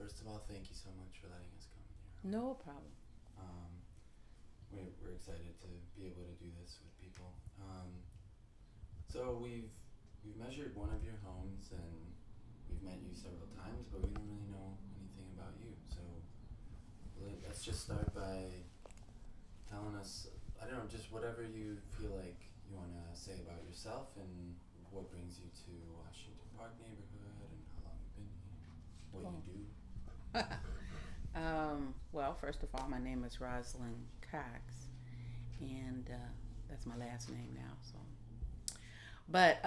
first of all, thank you so much for letting us come in your home. No problem. Um, we're excited to be able to do this with people. So we've measured one of your homes and we've met you several times, but we don't really know anything about you. So let's just start by telling us, I don't know, just whatever you feel like you want to say about yourself and what brings you to Washington Park neighborhood and how long you've been here, what Oh. you do. Well, first of all, my name is RosalindCox, and that's my last name now. But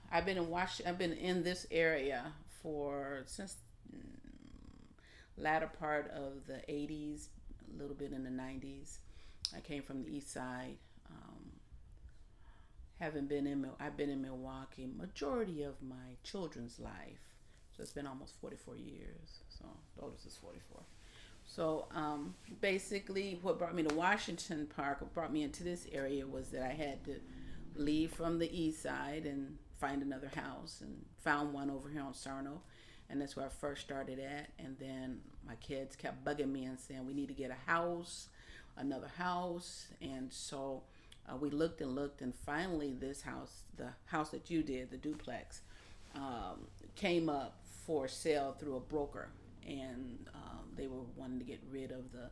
I've been in I've been in this area for since latter part of the '80s, a little bit in the '90s. I came from the East Side. Um, haven't been in I've been in Milwaukee majority of my children's life, so it's been almost 44 years. So the oldest is 44. So basically, what brought me to Washington Park, what brought me into this area, was that I had to leave from the East Side and find another house, and found one over here on Sarno, and that's where I first started at. And then my kids kept bugging me and saying we need to get a house, another house, and so we looked and looked, and finally this house, the house that you did, the duplex, came up for sale through a broker, and they were wanting to get rid of the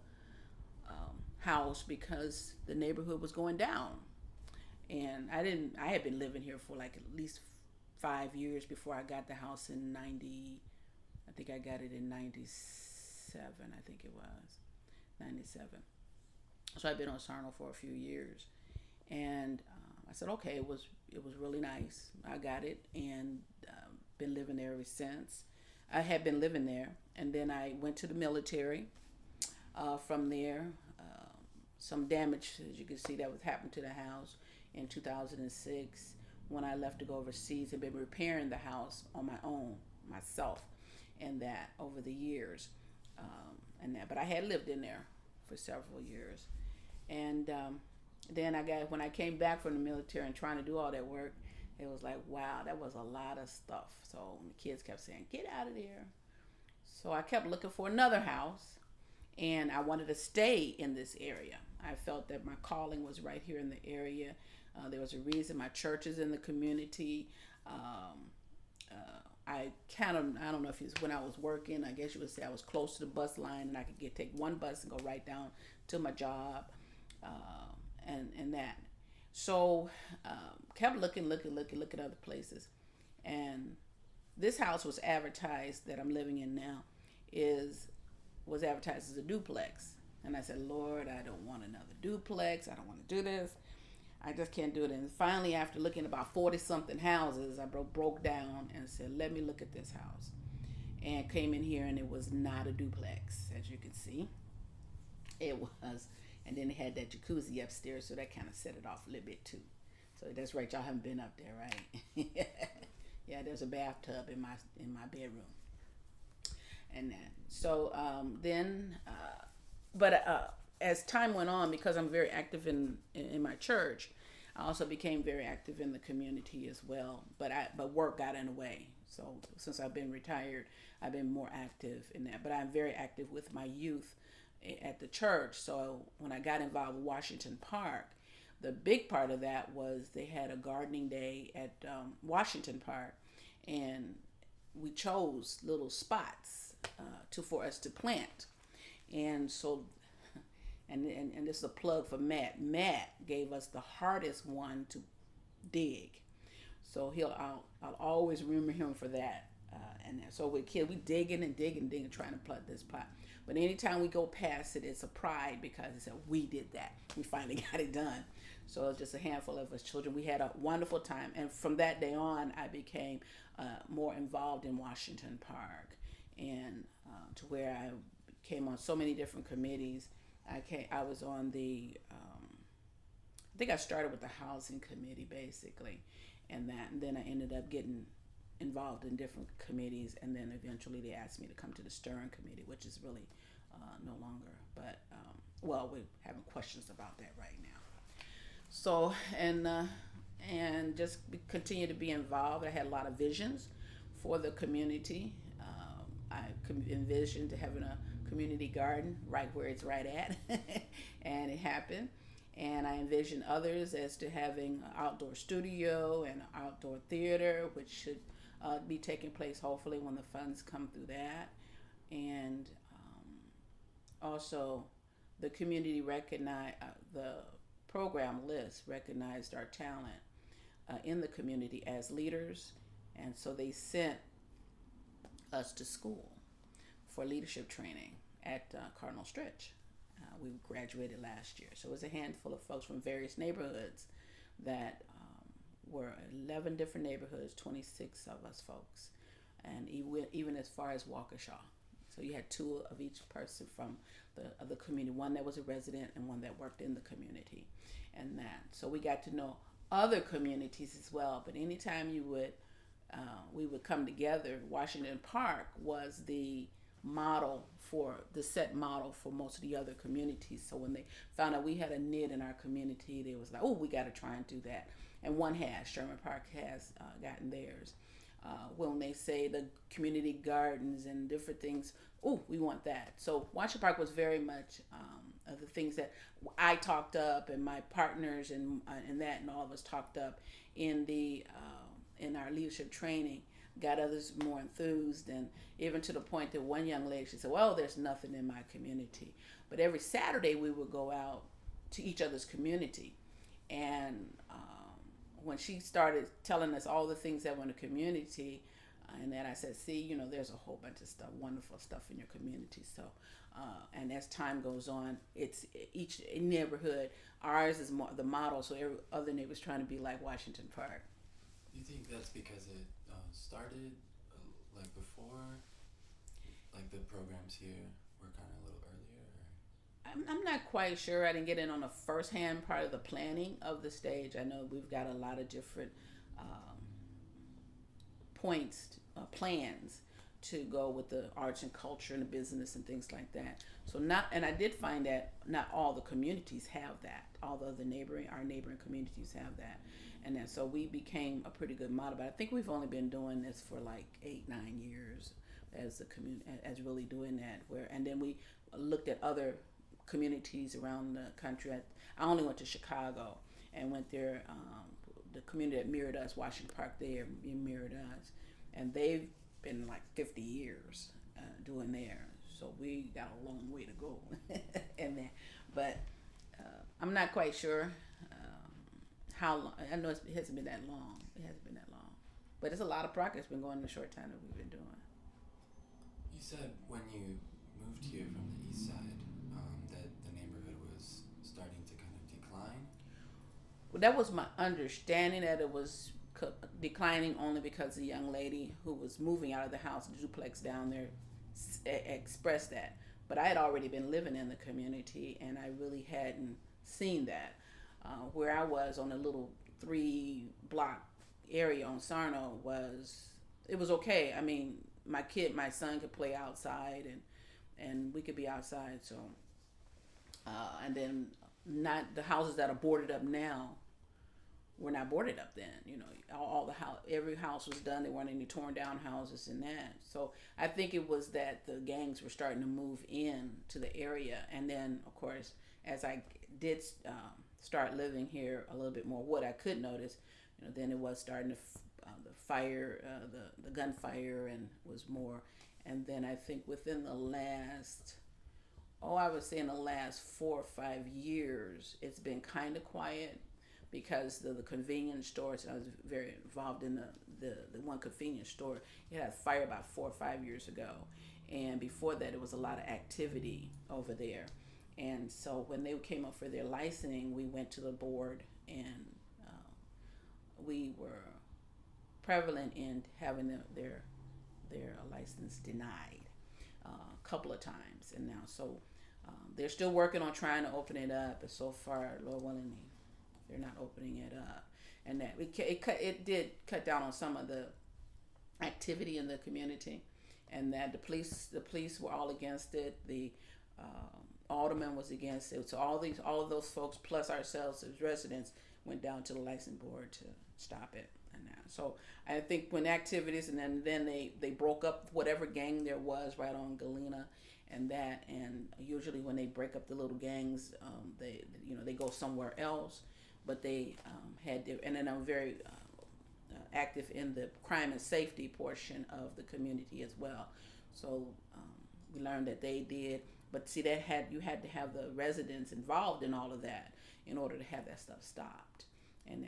house because the neighborhood was going down. And I had been living here for like at least 5 years before I got the house in 90. I think I got it in 97. I think it was 97. So I've been on Sarno for a few years, and I said, okay, it was really nice. I got it, and been living there ever since. I had been living there, and then I went to the military. From there, some damage, as you can see, that was happened to the house in 2006 when I left to go overseas, and been repairing the house on my own, myself, and that over the years, and that. But I had lived in there for several years, and then when I came back from the military and trying to do all that work, it was like, wow, that was a lot of stuff. So the kids kept saying, get out of there. So I kept looking for another house, and I wanted to stay in this area. I felt that my calling was right here in the area. There was a reason my church is in the community. I don't know if it's when I was working, I guess you would say I was close to the bus line and I could take one bus and go right down to my job, and that. So kept looking other places, and this house was advertised that I'm living in now is was advertised as a duplex, and I said, Lord, I don't want another duplex. I don't want to do this. I just can't do it. And finally, after looking at about 40 something houses, I broke down and said, let me look at this house, and came in here, and it was not a duplex, as you can see. It was, and then it had that jacuzzi upstairs, so that kind of set it off a little bit too. So that's right, y'all haven't been up there, right? Yeah, there's a bathtub in my bedroom, and that. So but as time went on, because I'm very active in my church, I also became very active in the community as well. But work got in the way. So since I've been retired, I've been more active in that. But I'm very active with my youth at the church. So when I got involved with Washington Park, the big part of that was they had a gardening day at Washington Park, and we chose little spots for us to plant. And so, and this is a plug for Matt. Matt gave us the hardest one to dig, so I'll always remember him for that. And so with kids, we digging, trying to plant this pot. But anytime we go past it, it's a pride because it said we did that. We finally got it done. So it was just a handful of us children. We had a wonderful time, and from that day on, I became more involved in Washington Park, and to where I came on so many different committees. I was on the I think I started with the housing committee basically, and then I ended up getting involved in different committees, and then eventually they asked me to come to the steering committee, which is really no longer. But well, we're having questions about that right now. So and just continue to be involved. I had a lot of visions for the community, I envisioned having a community garden right where it's right at, and it happened. And I envisioned others as to having an outdoor studio and outdoor theater, which should be taking place hopefully when the funds come through that. And also, the community recognized the program list recognized our talent in the community as leaders, and so they sent us to school for leadership training at Cardinal Stretch. We graduated last year, so it was a handful of folks from various neighborhoods that were 11 different neighborhoods, 26 of us folks, and even as far as Waukesha. So you had two of each person from the community, one that was a resident and one that worked in the community, and that. So we got to know other communities as well. But anytime we would come together, Washington Park was the set model for most of the other communities. So when they found out we had a need in our community, they was like, oh, we got to try and do that. And Sherman Park has gotten theirs. When they say the community gardens and different things, oh, we want that. So Washington Park was very much of the things that I talked up, and my partners and all of us talked up in our leadership training, got others more enthused, and even to the point that one young lady, she said, well, there's nothing in my community. But every Saturday we would go out to each other's community, and when she started telling us all the things that were in the community, and then I said, see, there's a whole bunch of stuff, wonderful stuff in your community. So, and as time goes on, it's each neighborhood, ours is more the model, so every other neighbor's trying to be like Washington Park. Do you think that's because it started like before, like the programs here were kind of a little earlier? I'm not quite sure. I didn't get in on the first-hand part of the planning of the stage. I know we've got a lot of different plans to go with the arts and culture and the business and things like that. So and I did find that not all the communities have that. All the other our neighboring communities have that. And then, so we became a pretty good model. But I think we've only been doing this for like 8-9 years as a community, as really doing that. And then we looked at other communities around the country. I only went to Chicago and went there. The community that mirrored us, Washington Park, there mirrored us, and they've been like 50 years doing theirs. So we got a long way to go in there. But I'm not quite sure how long. I know it hasn't been that long. But it's a lot of progress been going in the short time that we've been doing. You said when you moved here from the east side that the neighborhood was starting to kind of decline. Well, that was my understanding, that it was declining only because the young lady who was moving out of the house, the duplex down there, expressed that. But I had already been living in the community, and I really hadn't seen that. Where I was on a little 3-block area on Sarno it was okay. I mean, my son could play outside, and we could be outside. So, and then not the houses that are boarded up now were not boarded up then. Every house was done. There weren't any torn down houses in that. So I think it was that the gangs were starting to move in to the area, and then of course as I did start living here a little bit more, what I could notice, then it was starting to the fire, the gunfire, and was more. And then I think within the last, I would say in the last 4 or 5 years, it's been kind of quiet because the convenience stores. I was very involved in the one convenience store. It had a fire about 4 or 5 years ago, and before that, it was a lot of activity over there. And so when they came up for their licensing, we went to the board, and we were prevalent in having their license denied a couple of times. And now, so they're still working on trying to open it up, but so far, Lord willing, they're not opening it up. And that it did cut down on some of the activity in the community, and that the police were all against it. The alderman was against it. So all of those folks plus ourselves as residents went down to the license board to stop it. And so I think when activities, and then they broke up whatever gang there was right on Galena, and usually when they break up the little gangs, they go somewhere else, but they had their, and then I'm very active in the crime and safety portion of the community as well. So we learned that they did, but see that you had to have the residents involved in all of that in order to have that stuff stopped.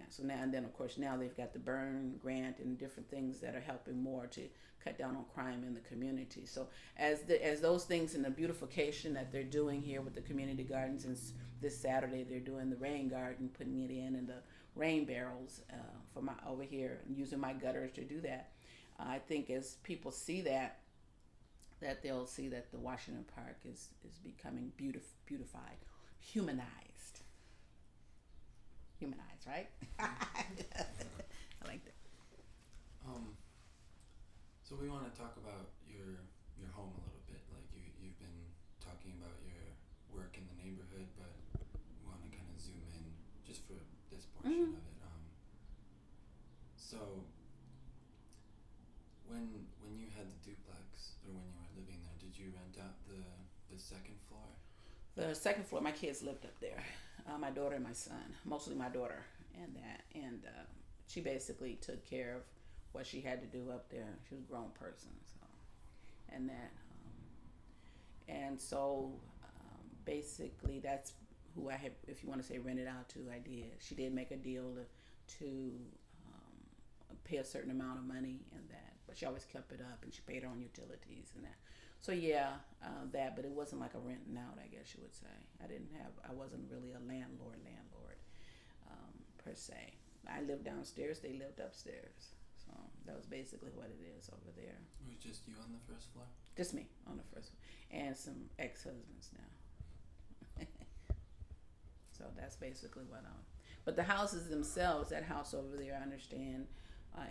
So now and then, of course, now they've got the burn grant and different things that are helping more to cut down on crime in the community. So as those things in the beautification that they're doing here with the community gardens, and this Saturday they're doing the rain garden, putting it in the rain barrels for my over here, and using my gutters to do that. I think as people see that they'll see that the Washington Park is becoming beautified, humanized, right? I like that. So we want to talk about your home a little bit. Like you've been talking about your work in the neighborhood, but we want to kind of zoom in just for this portion of it. So when you had the duplex, or when you were living there, did you rent out the second floor? The second floor, my kids lived up there. My daughter and my son, mostly my daughter, and she basically took care of what she had to do up there. She was a grown person, so basically that's who I had, if you want to say rented out to. I did. She did make a deal to pay a certain amount of money and that, but she always kept it up, and she paid her own utilities and that. So yeah, that, but it wasn't like a renting out, I guess you would say. I wasn't really a landlord, per se. I lived downstairs, they lived upstairs. So that was basically what it is over there. It was just you on the first floor? Just me on the first floor, and some ex-husbands now. So that's basically but the houses themselves, that house over there, I understand,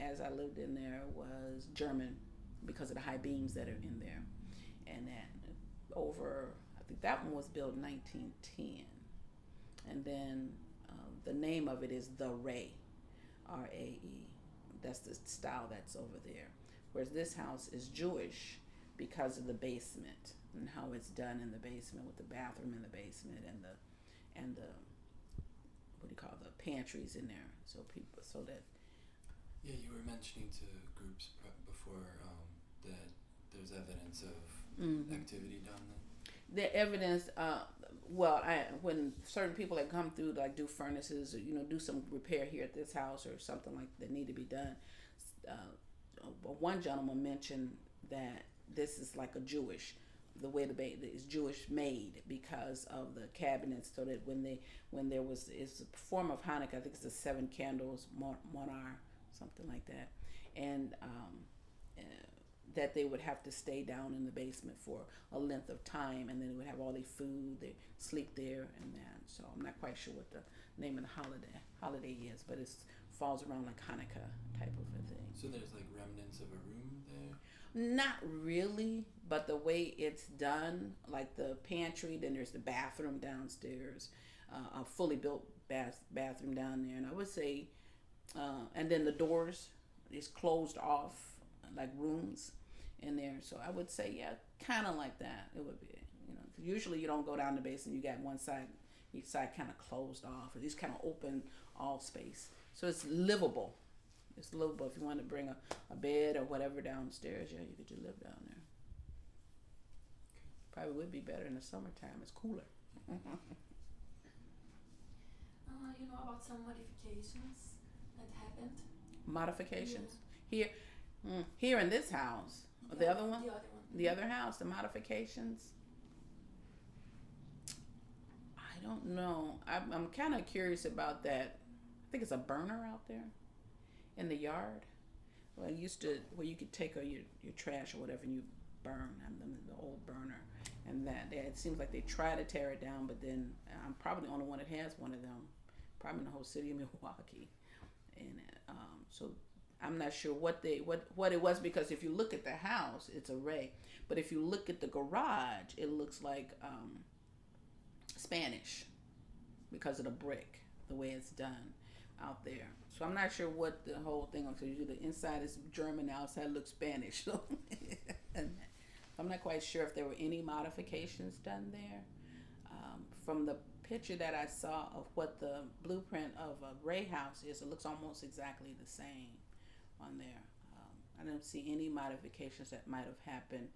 as I lived in there, was German because of the high beams that are in there. And that I think that one was built in 1910. And then the name of it is the Ray, R-A-E. That's the style that's over there. Whereas this house is Jewish because of the basement and how it's done in the basement, with the bathroom in the basement and the the pantries in there. So that. Yeah, you were mentioning to groups before that there's evidence of activity down there. The evidence, when certain people that come through, like do furnaces, or do some repair here at this house or something like that need to be done. One gentleman mentioned that this is like the way is Jewish made because of the cabinets, so that it's a form of Hanukkah. I think it's the 7 candles, Monar, something like that, and that they would have to stay down in the basement for a length of time, and then they would have all their food, they sleep there and that. So I'm not quite sure what the name of the holiday is, but it falls around like Hanukkah type of a thing. So there's like remnants of a room there? Not really, but the way it's done, like the pantry, then there's the bathroom downstairs, a fully built bathroom down there, and I would say, and then the doors is closed off like rooms in there. So I would say, yeah, kind of like that. It would be, cause usually you don't go down the basement. You got each side kind of closed off, or these kind of open all space. So it's livable. It's livable. If you want to bring a bed or whatever downstairs, yeah, you could just live down there. Probably would be better in the summertime. It's cooler. You know about some modifications that happened? Modifications? Yeah. Here in this house. The other one? The other one. The other house, the modifications? I don't know. I'm kind of curious about that. I think it's a burner out there in the yard. Well, it used to, where you could take your trash or whatever and you burn the old burner. And that it seems like they try to tear it down, but then I'm probably the only one that has one of them, probably in the whole city of Milwaukee. And so I'm not sure what it was, because if you look at the house, it's a Ray. But if you look at the garage, it looks like Spanish because of the brick, the way it's done. out there. So I'm not sure what the whole thing is. Usually the inside is German, the outside looks Spanish. So I'm not quite sure if there were any modifications done there. From the picture that I saw of what the blueprint of a Ray house is, it looks almost exactly the same on there. I don't see any modifications that might have happened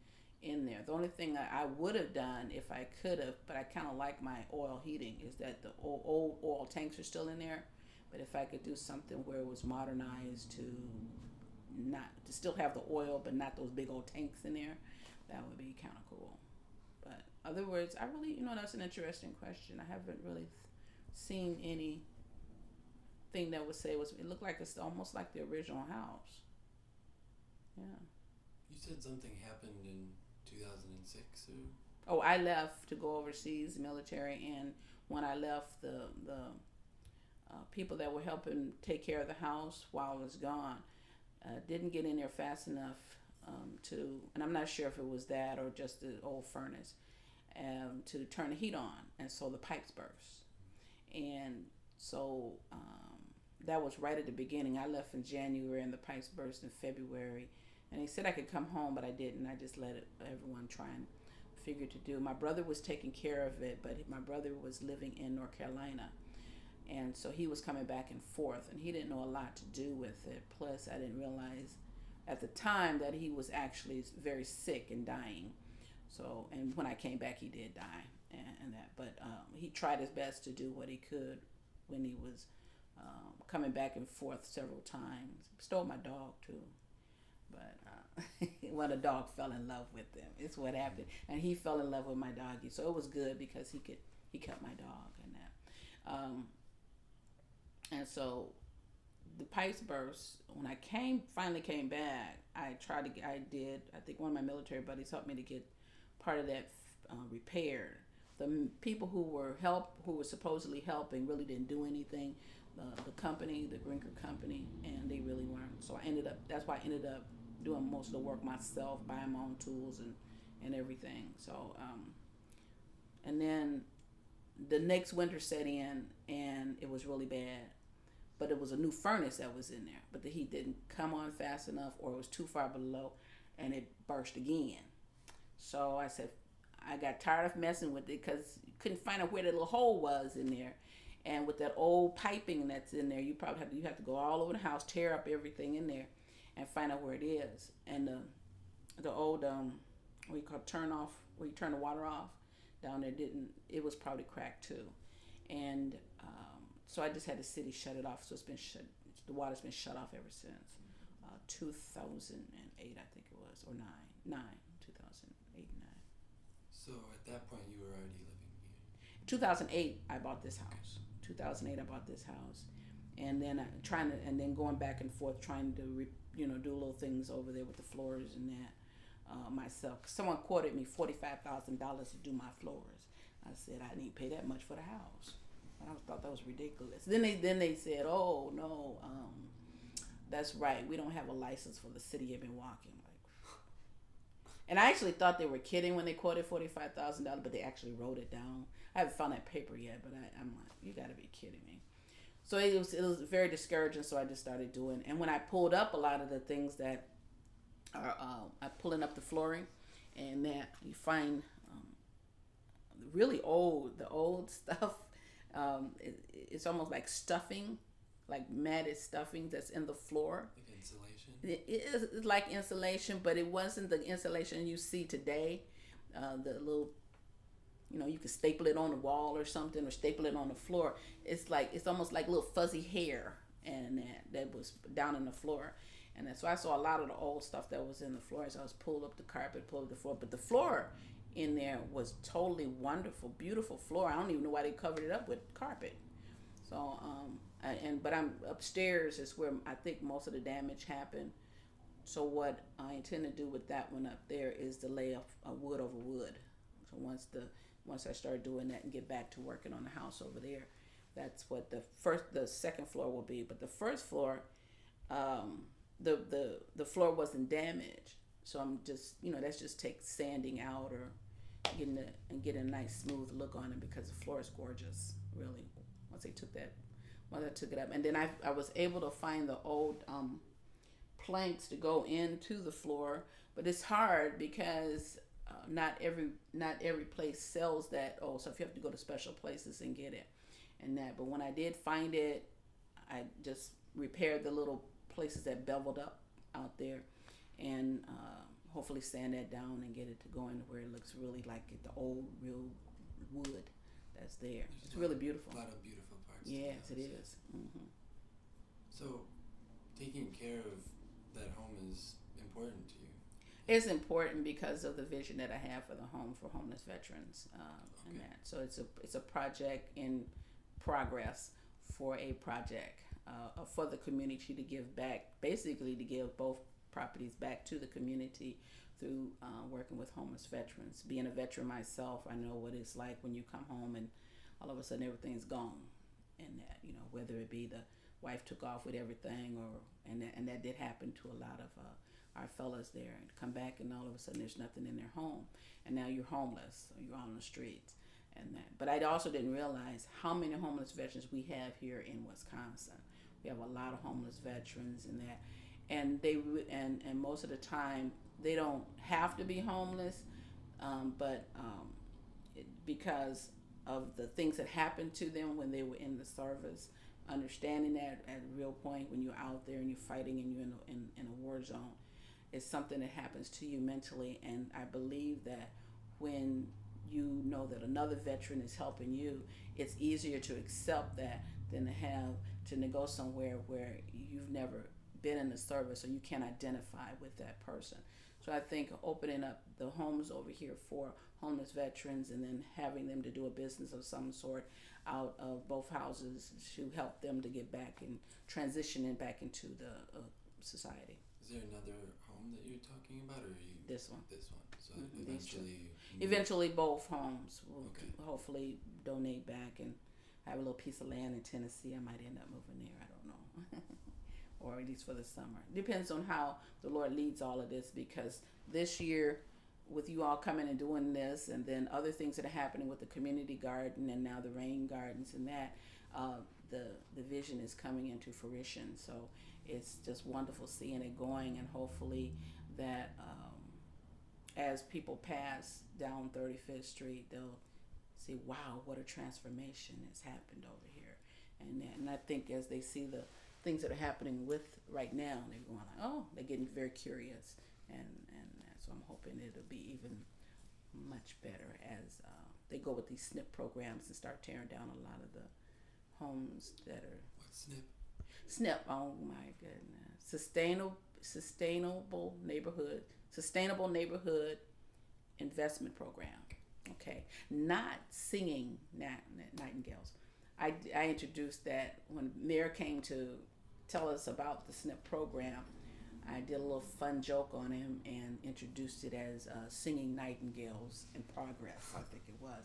in there. The only thing I would have done if I could have, but I kind of like my oil heating, is that the old oil tanks are still in there. But if I could do something where it was modernized to still have the oil, but not those big old tanks in there, that would be kind of cool. But other words, I really, that's an interesting question. I haven't really seen anything that would say it looked like it's almost like the original house. Yeah. You said something happened in 2006 or? Oh, I left to go overseas, military, and when I left, the people that were helping take care of the house while I was gone didn't get in there fast enough and I'm not sure if it was that or just the old furnace, to turn the heat on, and so the pipes burst. And so that was right at the beginning. I left in January and the pipes burst in February. And they said I could come home, but I didn't. I just let everyone try and figure to do. My brother was taking care of it, but my brother was living in North Carolina. And so he was coming back and forth, and he didn't know a lot to do with it. Plus, I didn't realize at the time that he was actually very sick and dying. So, and when I came back, he did die and that. But he tried his best to do what he could when he was coming back and forth several times. Stole my dog, too. But when a dog fell in love with him, it's what happened, and he fell in love with my doggy. So it was good because he kept my dog and that. And so the pipes burst. When I finally came back, I think one of my military buddies helped me to get part of that repaired. The people who were supposedly helping really didn't do anything. The company, the Brinker company, and they really weren't. So that's why I ended up doing most of the work myself, buying my own tools and everything. So, and then the next winter set in, and it was really bad. But it was a new furnace that was in there, but the heat didn't come on fast enough, or it was too far below, and it burst again. So I said, I got tired of messing with it because you couldn't find out where the little hole was in there. And with that old piping that's in there, you have to go all over the house, tear up everything in there, and find out where it is. And the old what you call turn off, where you turn the water off down there, it was probably cracked too. And so I just had the city shut it off. So it's been shut. The water's been shut off ever since 2008, I think it was, or 2008 and 9. So at that point, you were already living here. 2008, I bought this house. 2008, I bought this house, and then going back and forth, trying to do little things over there with the floors and that myself. Someone quoted me $45,000 to do my floors. I said I didn't pay that much for the house. I thought that was ridiculous. Then they said, "Oh no, that's right. We don't have a license for the city of Milwaukee." And I actually thought they were kidding when they quoted $45,000, but they actually wrote it down. I haven't found that paper yet, but I'm like, you got to be kidding me. So it was very discouraging. So I just started doing. And when I pulled up a lot of the things that are, I'm pulling up the flooring, and that you find really the old stuff. It's almost like stuffing, like matted stuffing that's in the floor. Like insulation? It is like insulation, but it wasn't the insulation you see today. The little, you can staple it on the wall or something, or staple it on the floor. It's almost like little fuzzy hair, and that was down in the floor. And so I saw a lot of the old stuff that was in the floor as I was pulled up the carpet, pulled up the floor. But the floor in there was totally wonderful, beautiful floor. I don't even know why they covered it up with carpet. So, but I'm upstairs is where I think most of the damage happened. So what I intend to do with that one up there is to lay a wood over wood. So once I start doing that and get back to working on the house over there, that's what the second floor will be. But the first floor, the floor wasn't damaged. So I'm just, that's just take sanding out or getting a nice smooth look on it, because the floor is gorgeous, really. Mother took it up, and then I was able to find the old planks to go into the floor, but it's hard because not every place sells that. Oh, so if you have to go to special places and get it, and that. But when I did find it, I just repaired the little places that beveled up out there, and hopefully sand that down and get it to going to where it looks really like the old real wood that's there. It's really beautiful. A lot of beautiful parts. Yes, it is. Mm-hmm. So, taking care of that home is important to you. It's important because of the vision that I have for the home for homeless veterans, and that. So it's a project in progress for a project for the community to give back, basically to give both properties back to the community through working with homeless veterans. Being a veteran myself, I know what it's like when you come home and all of a sudden everything's gone, and that, you know, whether it be the wife took off with everything, or and that did happen to a lot of our fellas there, and come back and all of a sudden there's nothing in their home, and now you're homeless or you're on the streets, and that. But I also didn't realize how many homeless veterans we have here in Wisconsin. We have a lot of homeless veterans, and that, and and most of the time they don't have to be homeless, but because of the things that happened to them when they were in the service, understanding that at a real point when you're out there and you're fighting and you're in a war zone, it's something that happens to you mentally. And I believe that when you know that another veteran is helping you, it's easier to accept that than to go somewhere where you've never been in the service or you can't identify with that person. So I think opening up the homes over here for homeless veterans and then having them to do a business of some sort out of both houses to help them to get back and transitioning back into the society. Is there another home that you're talking about, or are you This one? This one. So Mm-hmm. eventually, Eventually, both homes will hopefully donate back, and I have a little piece of land in Tennessee. I might end up moving there. I don't know. Or at least for the summer. Depends on how the Lord leads all of this, because this year, with you all coming and doing this, and then other things that are happening with the community garden and now the rain gardens and that, the vision is coming into fruition. So it's just wonderful seeing it going, and hopefully that as people pass down 35th Street, they'll see, wow, what a transformation has happened over here. And I think as they see the things that are happening with right now, they're going like, oh, they're getting very curious, and so I'm hoping it'll be even much better as they go with these SNP programs and start tearing down a lot of the homes that are. What's SNP? SNP, oh my goodness, sustainable neighborhood investment program. Okay, not singing nightingales. I introduced that when Mayor came to tell us about the SNP program. I did a little fun joke on him and introduced it as Singing Nightingales in Progress, I think it was.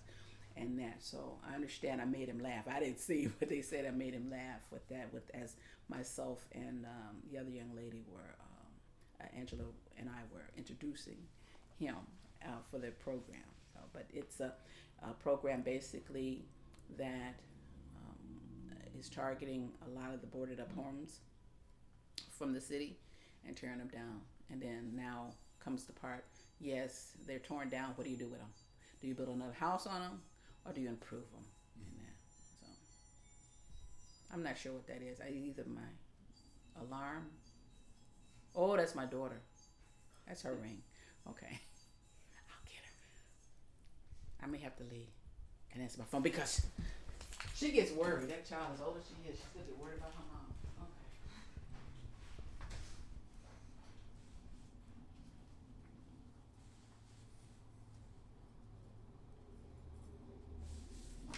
And that, so I understand I made him laugh. I didn't see what they said. I made him laugh with that, as myself and the other young lady were, Angela and I were introducing him for their program. But it's a program basically that is targeting a lot of the boarded up homes from the city and tearing them down. And then now comes the part, yes, they're torn down. What do you do with them? Do you build another house on them, or do you improve them? And that. So I'm not sure what that is. Either my alarm. Oh, that's my daughter. That's her ring. Okay, I'll get her. I may have to leave and answer my phone because she gets worried. That child, as old as she is, she's going to get worried about her mom. Okay. So you get that tickle on your thumb?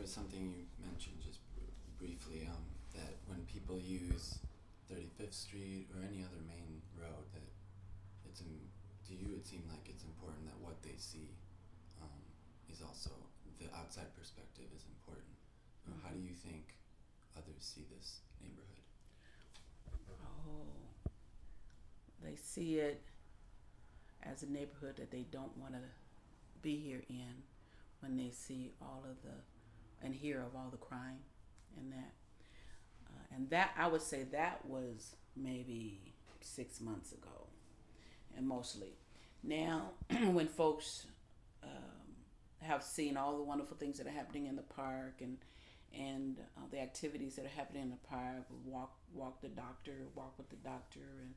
was something you mentioned just briefly, that when people use 35th Street or any other main road, that to you it seemed like it's important that what they see is also, the outside perspective is important. How do you think others see this neighborhood? Oh, they see it as a neighborhood that they don't want to be here in, when they see all of the and hear of all the crime and that I would say that was maybe 6 months ago, and mostly now when folks have seen all the wonderful things that are happening in the park, and the activities that are happening in the park, walk with the doctor, and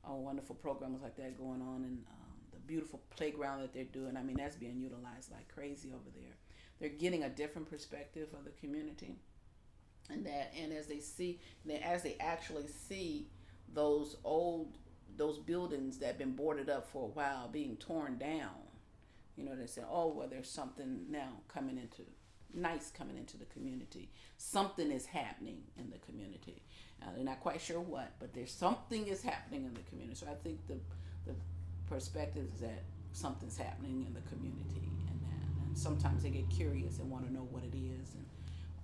all wonderful programs like that going on, and the beautiful playground that they're doing. I mean, that's being utilized like crazy over there. They're getting a different perspective of the community, and as they actually see those buildings that have been boarded up for a while being torn down, they say, oh, well, there's something now coming into the community. Something is happening in the community. They're not quite sure what, but there's something is happening in the community. So I think the perspective is that something's happening in the community, and sometimes they get curious and want to know what it is. And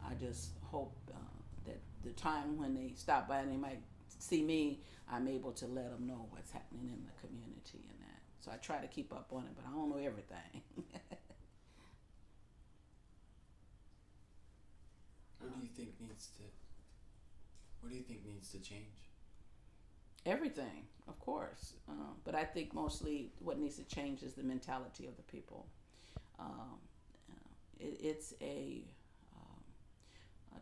I just hope that the time when they stop by and they might see me, I'm able to let them know what's happening in the community and that. So I try to keep up on it, but I don't know everything. What do you think needs to change? Everything, of course. But I think mostly what needs to change is the mentality of the people. It's a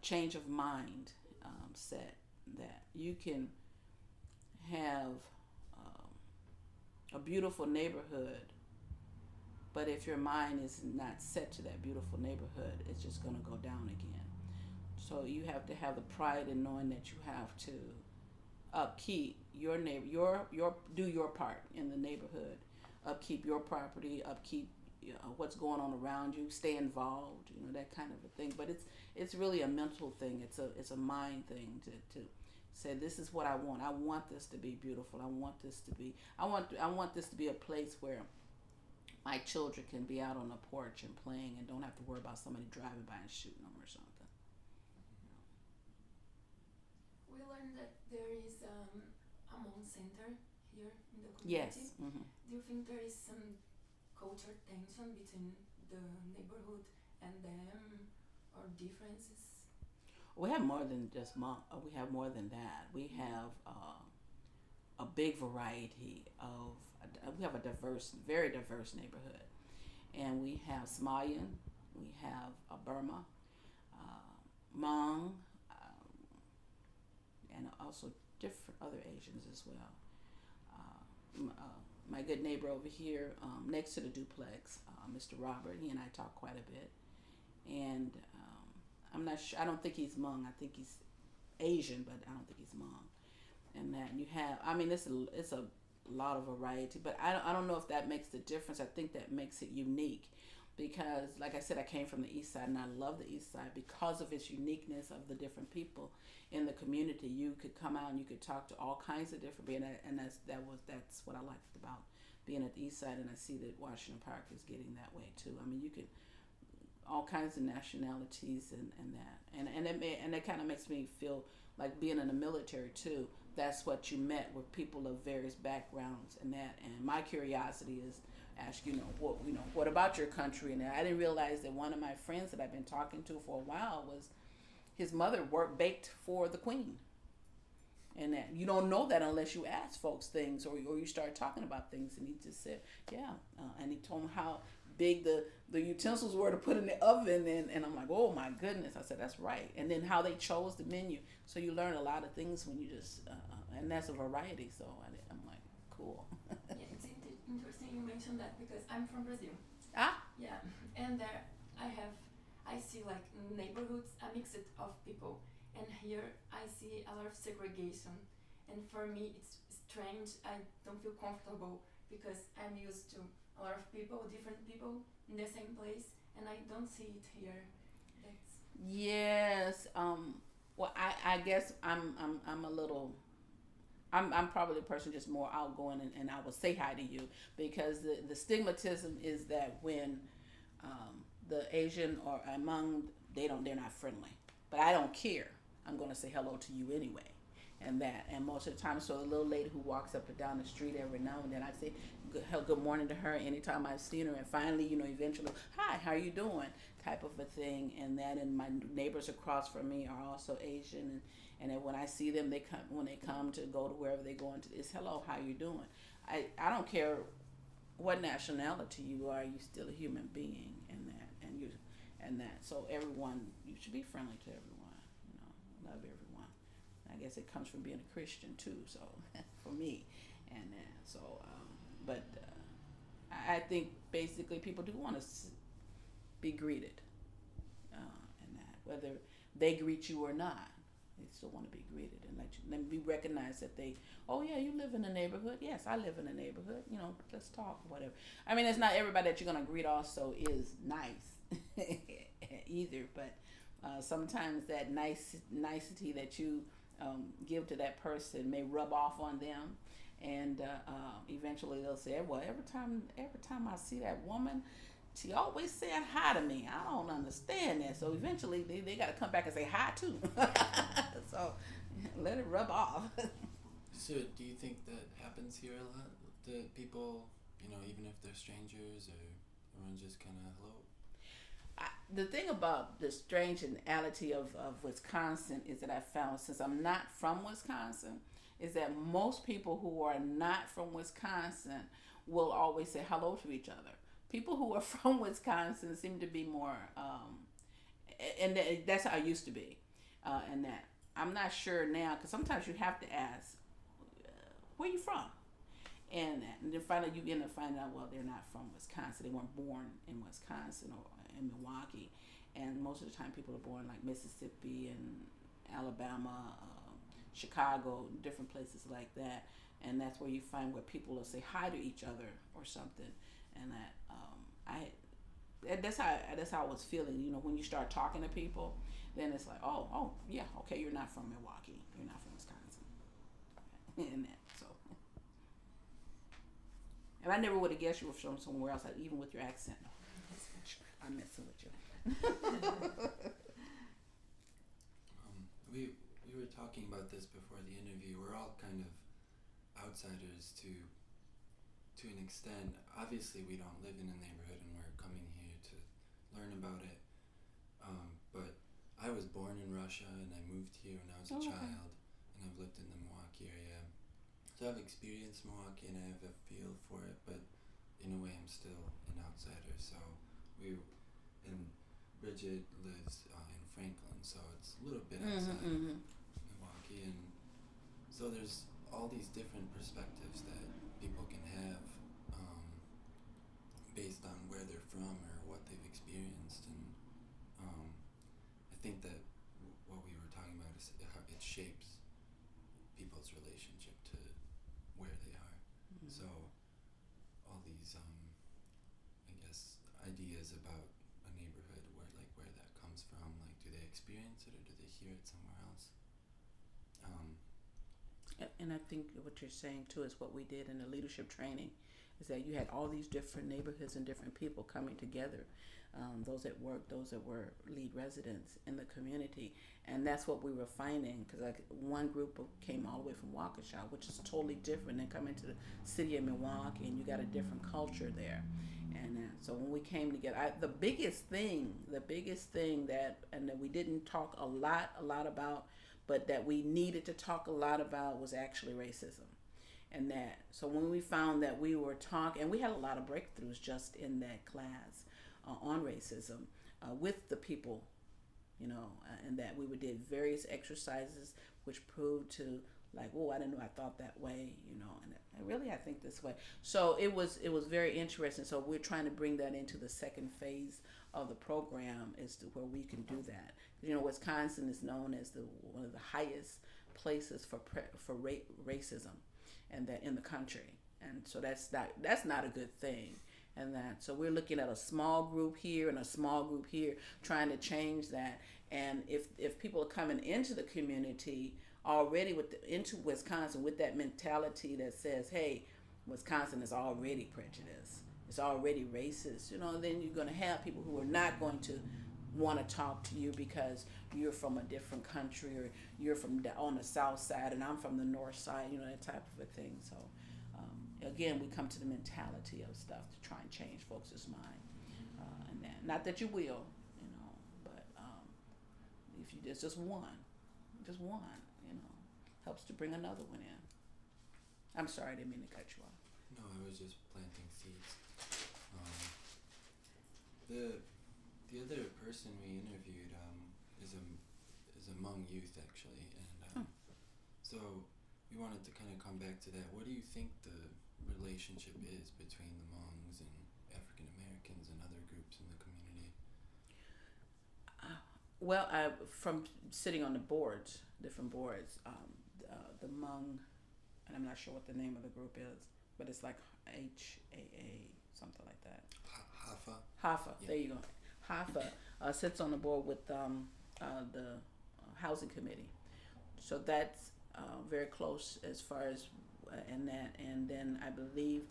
change of mind set, that you can have a beautiful neighborhood, but if your mind is not set to that beautiful neighborhood, it's just going to go down again. So you have to have the pride in knowing that you have to upkeep your neighbor, do your part in the neighborhood, upkeep your property, upkeep what's going on around you, stay involved, that kind of a thing. But it's really a mental thing. It's a mind thing to say, this is what I want. I want this to be beautiful. I want this to be a place where my children can be out on the porch and playing and don't have to worry about somebody driving by and shooting them or something. We learned that there is a Moon Center here in the community. Yes. Mm-hmm. Do you think there is some culture tension between the neighborhood and them, or differences? We have more than just we have more than that. We have a big variety of. We have a very diverse neighborhood, and we have Somalian, we have Burma, Hmong, and also different other Asians as well. My good neighbor over here, next to the duplex, Mr. Robert, he and I talk quite a bit, and I'm not sure. I don't think he's Hmong. I think he's Asian, but I don't think he's Hmong. And that you have, it's a lot of variety, but I don't know if that makes the difference. I think that makes it unique, because like I said, I came from the east side, and I love the east side because of its uniqueness of the different people in the community. You could come out and you could talk to all kinds of different people, and that's what I liked about being at the east side, and I see that Washington Park is getting that way too. I mean, you could all kinds of nationalities and that kind of makes me feel like being in the military too. That's what you met with people of various backgrounds and that. And my curiosity is ask, what about your country? And I didn't realize that one of my friends that I've been talking to for a while was his mother baked for the Queen. And that you don't know that unless you ask folks things or you start talking about things. And he just said, yeah. And he told him how big the utensils were to put in the oven, and I'm like, oh my goodness. I said, that's right. And then how they chose the menu. So you learn a lot of things when you just and that's a variety. So I'm like, cool. Yeah, it's interesting you mentioned that, because I'm from Brazil. Yeah, and there I see like neighborhoods, a mix of people, and here I see a lot of segregation, and for me it's strange. I don't feel comfortable because I'm used to a lot of people, different people in the same place, and I don't see it here. Yes. Well, I guess I'm a little. I'm probably the person just more outgoing, and I will say hi to you because the stigmatism is that when the Asian or among they're not friendly, but I don't care. I'm going to say hello to you anyway, and most of the time, so a little lady who walks up and down the street every now and then, I say good morning to her anytime I've seen her, and finally, eventually, hi, how are you doing? Type of a thing, and my neighbors across from me are also Asian, and then when I see them, when they come to go to wherever they're going to, it's hello, how you doing? I don't care what nationality you are, you still a human being, and that. So everyone, you should be friendly to everyone. Love everyone. I guess it comes from being a Christian too. So for me, and so, but I think basically people do want to be greeted, and that whether they greet you or not, they still want to be greeted and let be recognized that oh yeah, you live in a neighborhood. Yes, I live in a neighborhood. Let's talk, whatever. I mean, it's not everybody that you're gonna greet also is nice either, but sometimes that nicety that you give to that person may rub off on them, and eventually they'll say, well, every time I see that woman, she always saying hi to me. I don't understand that. So eventually they got to come back and say hi too. So let it rub off. So do you think that happens here a lot? That people, even if they're strangers or everyone just kind of hello? The thing about the strangeality of Wisconsin is that I found, since I'm not from Wisconsin, is that most people who are not from Wisconsin will always say hello to each other. People who are from Wisconsin seem to be more, and that's how it used to be, and that I'm not sure now because sometimes you have to ask, where you from, and then finally you end up finding out, well, they're not from Wisconsin. They weren't born in Wisconsin or in Milwaukee, and most of the time people are born like Mississippi and Alabama, Chicago, different places like that, and that's where you find where people will say hi to each other or something, and that that's how I was feeling. When you start talking to people, then it's like, oh yeah, okay, you're not from Milwaukee, you're not from Wisconsin, and that so. And I never would have guessed you were from somewhere else, even with your accent. I'm messing with you. We were talking about this before the interview. We're all kind of outsiders to an extent. Obviously, we don't live in a neighborhood, and we're coming here to learn about it. But I was born in Russia, and I moved here when I was a child, and I've lived in the Milwaukee area. So I've experienced Milwaukee, and I have a feel for it. But in a way, I'm still an outsider. So and Bridget lives in Franklin, so it's a little bit outside Milwaukee, and so there's all these different perspectives that people can have based on where they're from or what they've experienced, and I think that what we were talking about is how it shapes people's relationship to where they are. So all these I guess ideas about a neighborhood, where that comes from, like, do they experience it or do they hear it somewhere else? And I think what you're saying too is what we did in the leadership training, is that you had all these different neighborhoods and different people coming together, those at work, those that were lead residents in the community, and that's what we were finding. Because one group came all the way from Waukesha, which is totally different than coming to the city of Milwaukee, and you got a different culture there. And so when we came together, the biggest thing that we didn't talk a lot about, but that we needed to talk a lot about, was actually racism. And that, so when we found that we were talking, and we had a lot of breakthroughs just in that class on racism with the people, and that we did various exercises which proved to, like, oh, I didn't know I thought that way, and I think this way. So it was very interesting. So we're trying to bring that into the second phase of the program, as to where we can do that. Wisconsin is known as one of the highest places for racism, and that in the country, and so that's not a good thing. and that. So we're looking at a small group here and a small group here, trying to change that. And if people are coming into the community already into Wisconsin with that mentality that says, hey, Wisconsin is already prejudiced, it's already racist, then you're going to have people who are not going to want to talk to you because you're from a different country, or you're from on the south side and I'm from the north side, that type of a thing. So again, we come to the mentality of stuff to try and change folks' mind, and that, not that you will, but if you just one, helps to bring another one in. I'm sorry, I didn't mean to cut you off. No, I was just planting seeds. The other person we interviewed is a Hmong youth, actually, and so we wanted to kind of come back to that. What do you think the relationship is between the Hmongs and African Americans and other groups in the community? Well, from sitting on the boards, different boards, the Hmong, and I'm not sure what the name of the group is, but it's like HAA, something like that. HAFA, yeah. There you go. HAFA sits on the board with the housing committee, so that's very close as far as in that. And then I believe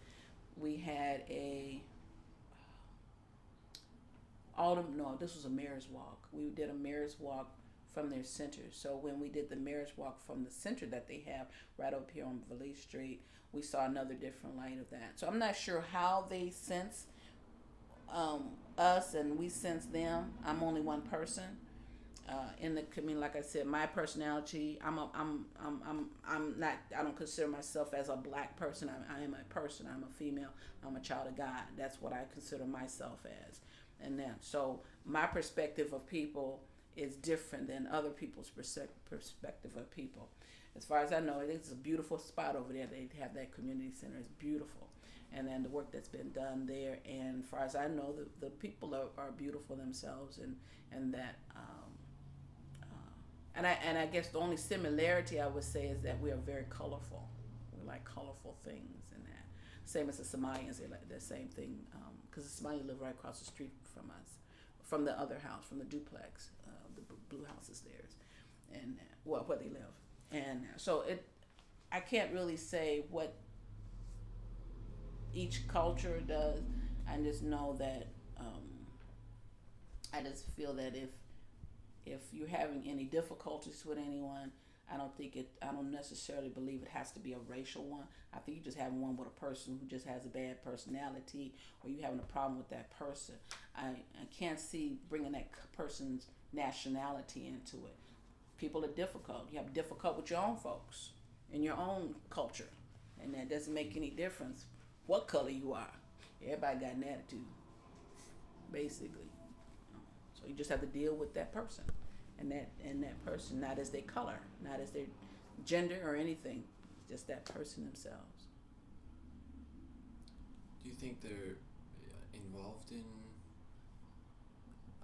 we had this was a mayor's walk. We did a mayor's walk from their center. So when we did the mayor's walk from the center that they have right up here on Valise Street, we saw another different light of that. So I'm not sure how they sense us and we sense them. I'm only one person in the community. Like I said, my personality, I'm not, I don't consider myself as a black person. I am a person. I'm a female. I'm a child of God. That's what I consider myself as. And then, so my perspective of people is different than other people's perspective of people. As far as I know, it's a beautiful spot over there. They have that community center. It's beautiful. And then the work that's been done there. And as far as I know, the people are beautiful themselves. And that, and I guess the only similarity I would say is that we are very colorful. We like colorful things and that. Same as the Somalians, they like the same thing. Because the Somalians live right across the street from us, from the other house, from the duplex. The blue house is theirs, and where they live. And so I can't really say what each culture does. I just know that I just feel that if you're having any difficulties with anyone, I don't necessarily believe it has to be a racial one. I think you just having one with a person who just has a bad personality, or you having a problem with that person. I can't see bringing that person's nationality into it. People are difficult. You have difficult with your own folks in your own culture, and that doesn't make any difference what color you are. Everybody got an attitude, basically. So you just have to deal with that person, and that person, not as their color, not as their gender or anything, just that person themselves. Do you think they're involved in?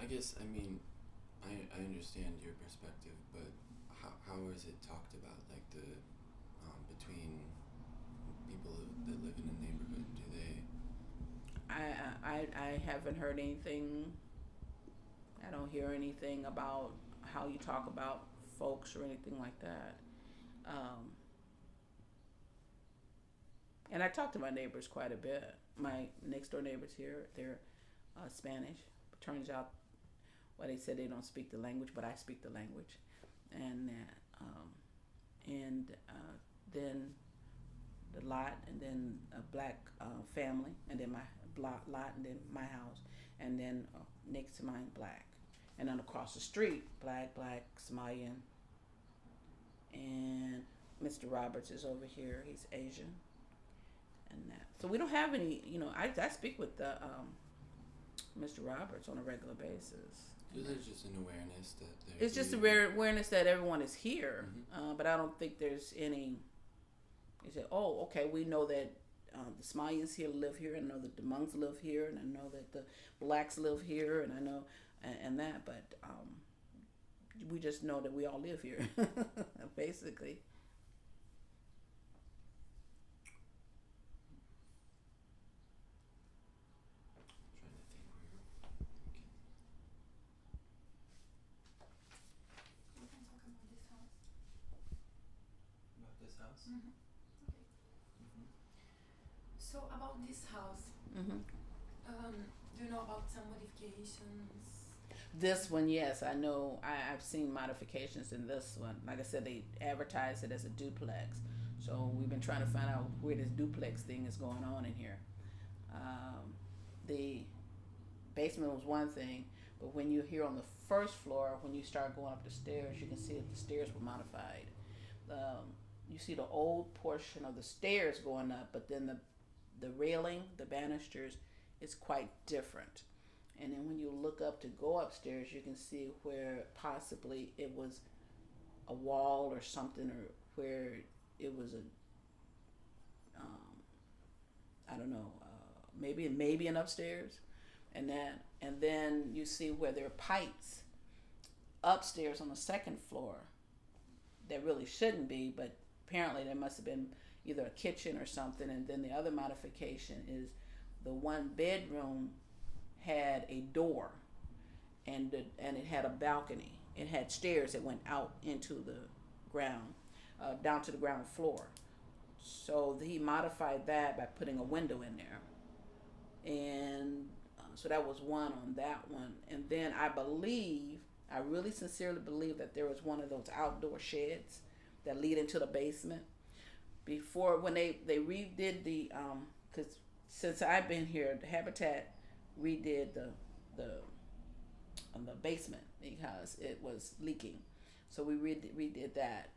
I guess, I mean, I understand your perspective, but how is it talked about, like the between people that live in a neighborhood? Do they? I haven't heard anything. I don't hear anything about how you talk about folks or anything like that. And I talk to my neighbors quite a bit. My next door neighbors here, they're Spanish. It turns out, well, they said they don't speak the language, but I speak the language. And then the lot, and then a black family, and then my lot, and then my house, and then next to mine, black. And then across the street, black, Somalian. And Mr. Roberts is over here. He's Asian. And that. So we don't have any, I speak with the Mr. Roberts on a regular basis. So there's just an awareness that there's... It's just a rare awareness that everyone is here. Mm-hmm. But I don't think there's any... They say, oh, okay, we know that the Somalians here live here, and I know that the Hmongs live here, and I know that the blacks live here, and I know... And that, but we just know that we all live here, basically. house. Okay. So about this house, do you know about some modifications? This one, yes, I know. I've seen modifications in this one. Like I said, they advertise it as a duplex. So we've been trying to find out where this duplex thing is going on in here. The basement was one thing, but when you're here on the first floor, when you start going up the stairs, you can see that the stairs were modified. You see the old portion of the stairs going up, but then the railing, the banisters, is quite different. And then when you look up to go upstairs, you can see where possibly it was a wall or something, or where it was I don't know, maybe an upstairs, and then you see where there are pipes upstairs on the second floor that really shouldn't be, but apparently there must have been either a kitchen or something. And then the other modification is the one bedroom had a door, and it had a balcony. It had stairs that went out into the ground, down to the ground floor. So he modified that by putting a window in there, and so that was one on that one. And then I really sincerely believe that there was one of those outdoor sheds that lead into the basement. Before, when they redid the because since I've been here, the Habitat redid the basement because it was leaking, so we redid that.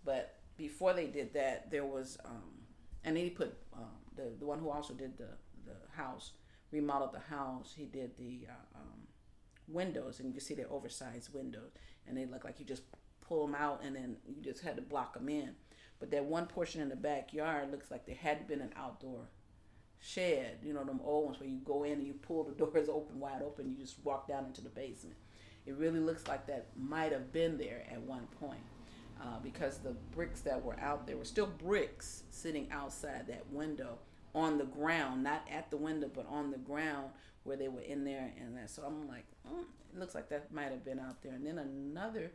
But before they did that, there was and he put the one who also did the house, remodeled the house. He did the windows, and you can see they're oversized windows, and they look like you just pull them out and then you just had to block them in. But that one portion in the backyard looks like there had been an outdoor shed, them old ones where you go in and you pull the doors open, wide open, you just walk down into the basement. It really looks like that might have been there at one point, because the bricks that were out there were still bricks sitting outside that window on the ground, not at the window, but on the ground where they were in there. And that, so I'm like, it looks like that might have been out there. And then another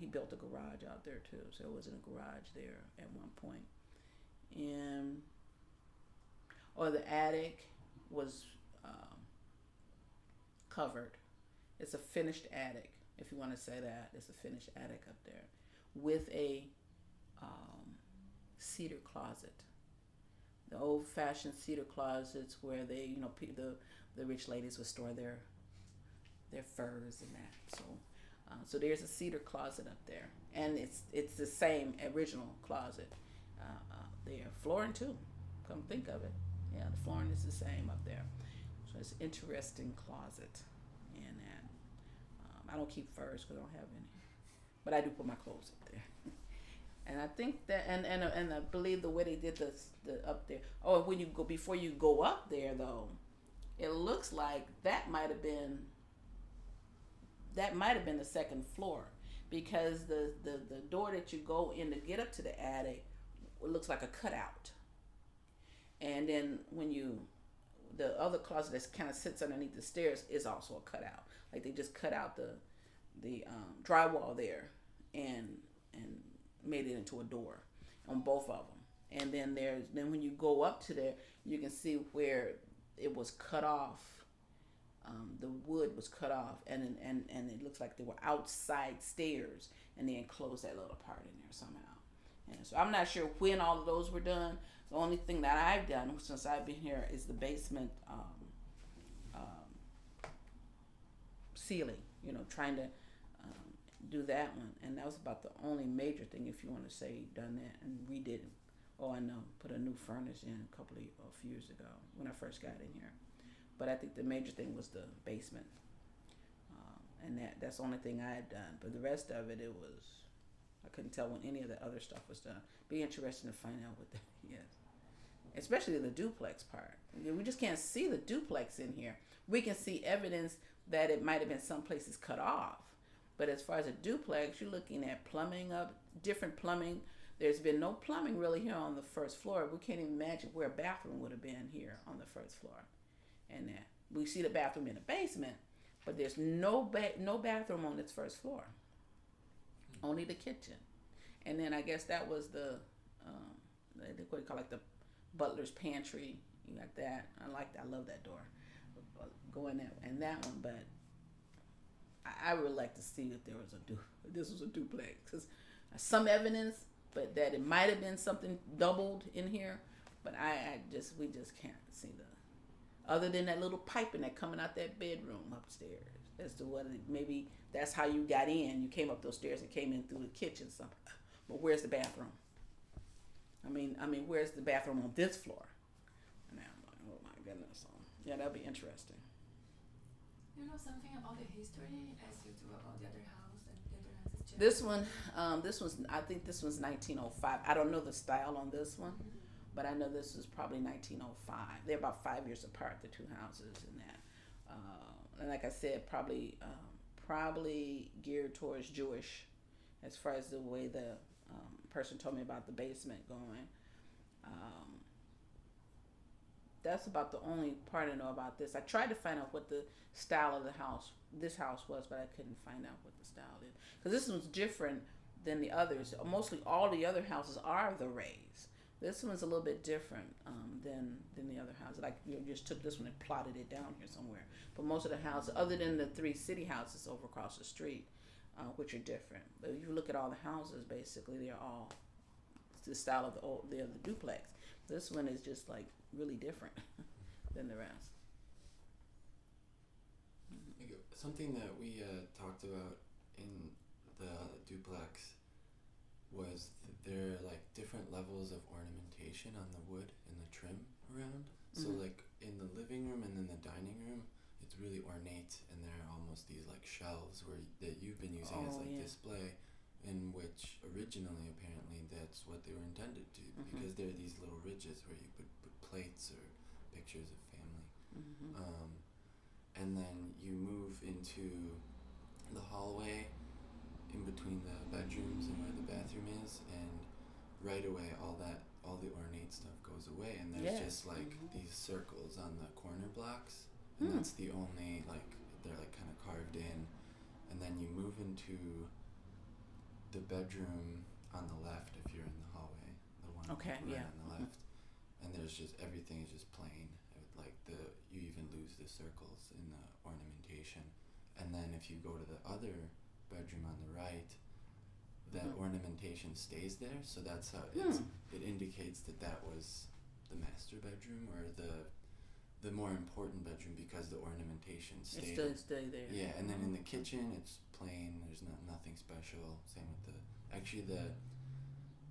he built a garage out there too, so it wasn't a garage there at one point. And the attic was covered. It's a finished attic, if you want to say that. It's a finished attic up there with a cedar closet. The old-fashioned cedar closets where they, the rich ladies would store their furs and that. So there's a cedar closet up there, and it's the same original closet there. Flooring too. Come think of it, yeah, the flooring is the same up there. So it's an interesting closet, and that I don't keep furs because I don't have any, but I do put my clothes up there. And I think that, and I believe the way they did the up there. Oh, when you go, before you go up there though, it looks like that might have been the second floor, because the door that you go in to get up to the attic, it looks like a cutout. And then the other closet that kind of sits underneath the stairs is also a cutout. Like they just cut out the drywall there and made it into a door on both of them. And then when you go up to there, you can see where it was cut off. The wood was cut off, and it looks like there were outside stairs, and they enclosed that little part in there somehow. And so I'm not sure when all of those were done. The only thing that I've done since I've been here is the basement ceiling. Trying to do that one, and that was about the only major thing, if you want to say, done that and redid. I know, put a new furnace in a few years ago when I first got in here. But I think the major thing was the basement, and that's the only thing I had done. But the rest of it, I couldn't tell when any of the other stuff was done. Be interesting to find out what that is, especially the duplex part. We just can't see the duplex in here. We can see evidence that it might have been some places cut off. But as far as a duplex, you're looking at different plumbing. There's been no plumbing really here on the first floor. We can't even imagine where a bathroom would have been here on the first floor. And that we see the bathroom in the basement, but there's no bathroom on its first floor. Only the kitchen. And then I guess that was the what do you call it, like the butler's pantry. You got that. I love that door. Go in that and that one, but I would like to see if this was a duplex, because some evidence, but that it might have been something doubled in here, but we just can't see other than that little piping that coming out that bedroom upstairs as to what maybe that's how you got in. You came up those stairs and came in through the kitchen. But where's the bathroom? I mean, where's the bathroom on this floor? And I'm like, oh my goodness. So, yeah, that'll be interesting. You know something about the history as you do about the other house and the other house is just... I think this was 1905. I don't know the style on this one, but I know this was probably 1905. They're about 5 years apart, the two houses in that. And like I said, probably geared towards Jewish, as far as the way the person told me about the basement going. That's about the only part I know about this. I tried to find out what the style of this house was, but I couldn't find out what the style is. Because this one's different than the others. Mostly all the other houses are the rays. This one's a little bit different than the other houses. Like, you just took this one and plotted it down here somewhere. But most of the houses, other than the 3 city houses over across the street, which are different. But if you look at all the houses, basically they're all the style of the other duplex. This one is just like really different than the rest. Something that we talked about in the duplex was there are like different levels of ornamentation on the wood and the trim around. So like in the living room and in the dining room, it's really ornate, and there are almost these like shelves that you've been using as like display, in which originally apparently that's what they were intended to, because there are these little ridges where you could put plates or pictures of family. And then you move into the hallway in between the bedrooms and where the bathroom is, and right away all the ornate stuff goes away, and there's just like these circles on the corner blocks, and that's the only, like, they're like kind of carved in. And then you move into the bedroom on the left if you're in the hallway, the one on the left, and there's just everything is just plain. Like you even lose the circles in the ornamentation. And then if you go to the other bedroom on the right, that ornamentation stays there. So that's how it indicates that was the master bedroom, or the more important bedroom, because the ornamentation stayed. It stay there. Yeah, and then in the kitchen it's plain. There's nothing special. Same with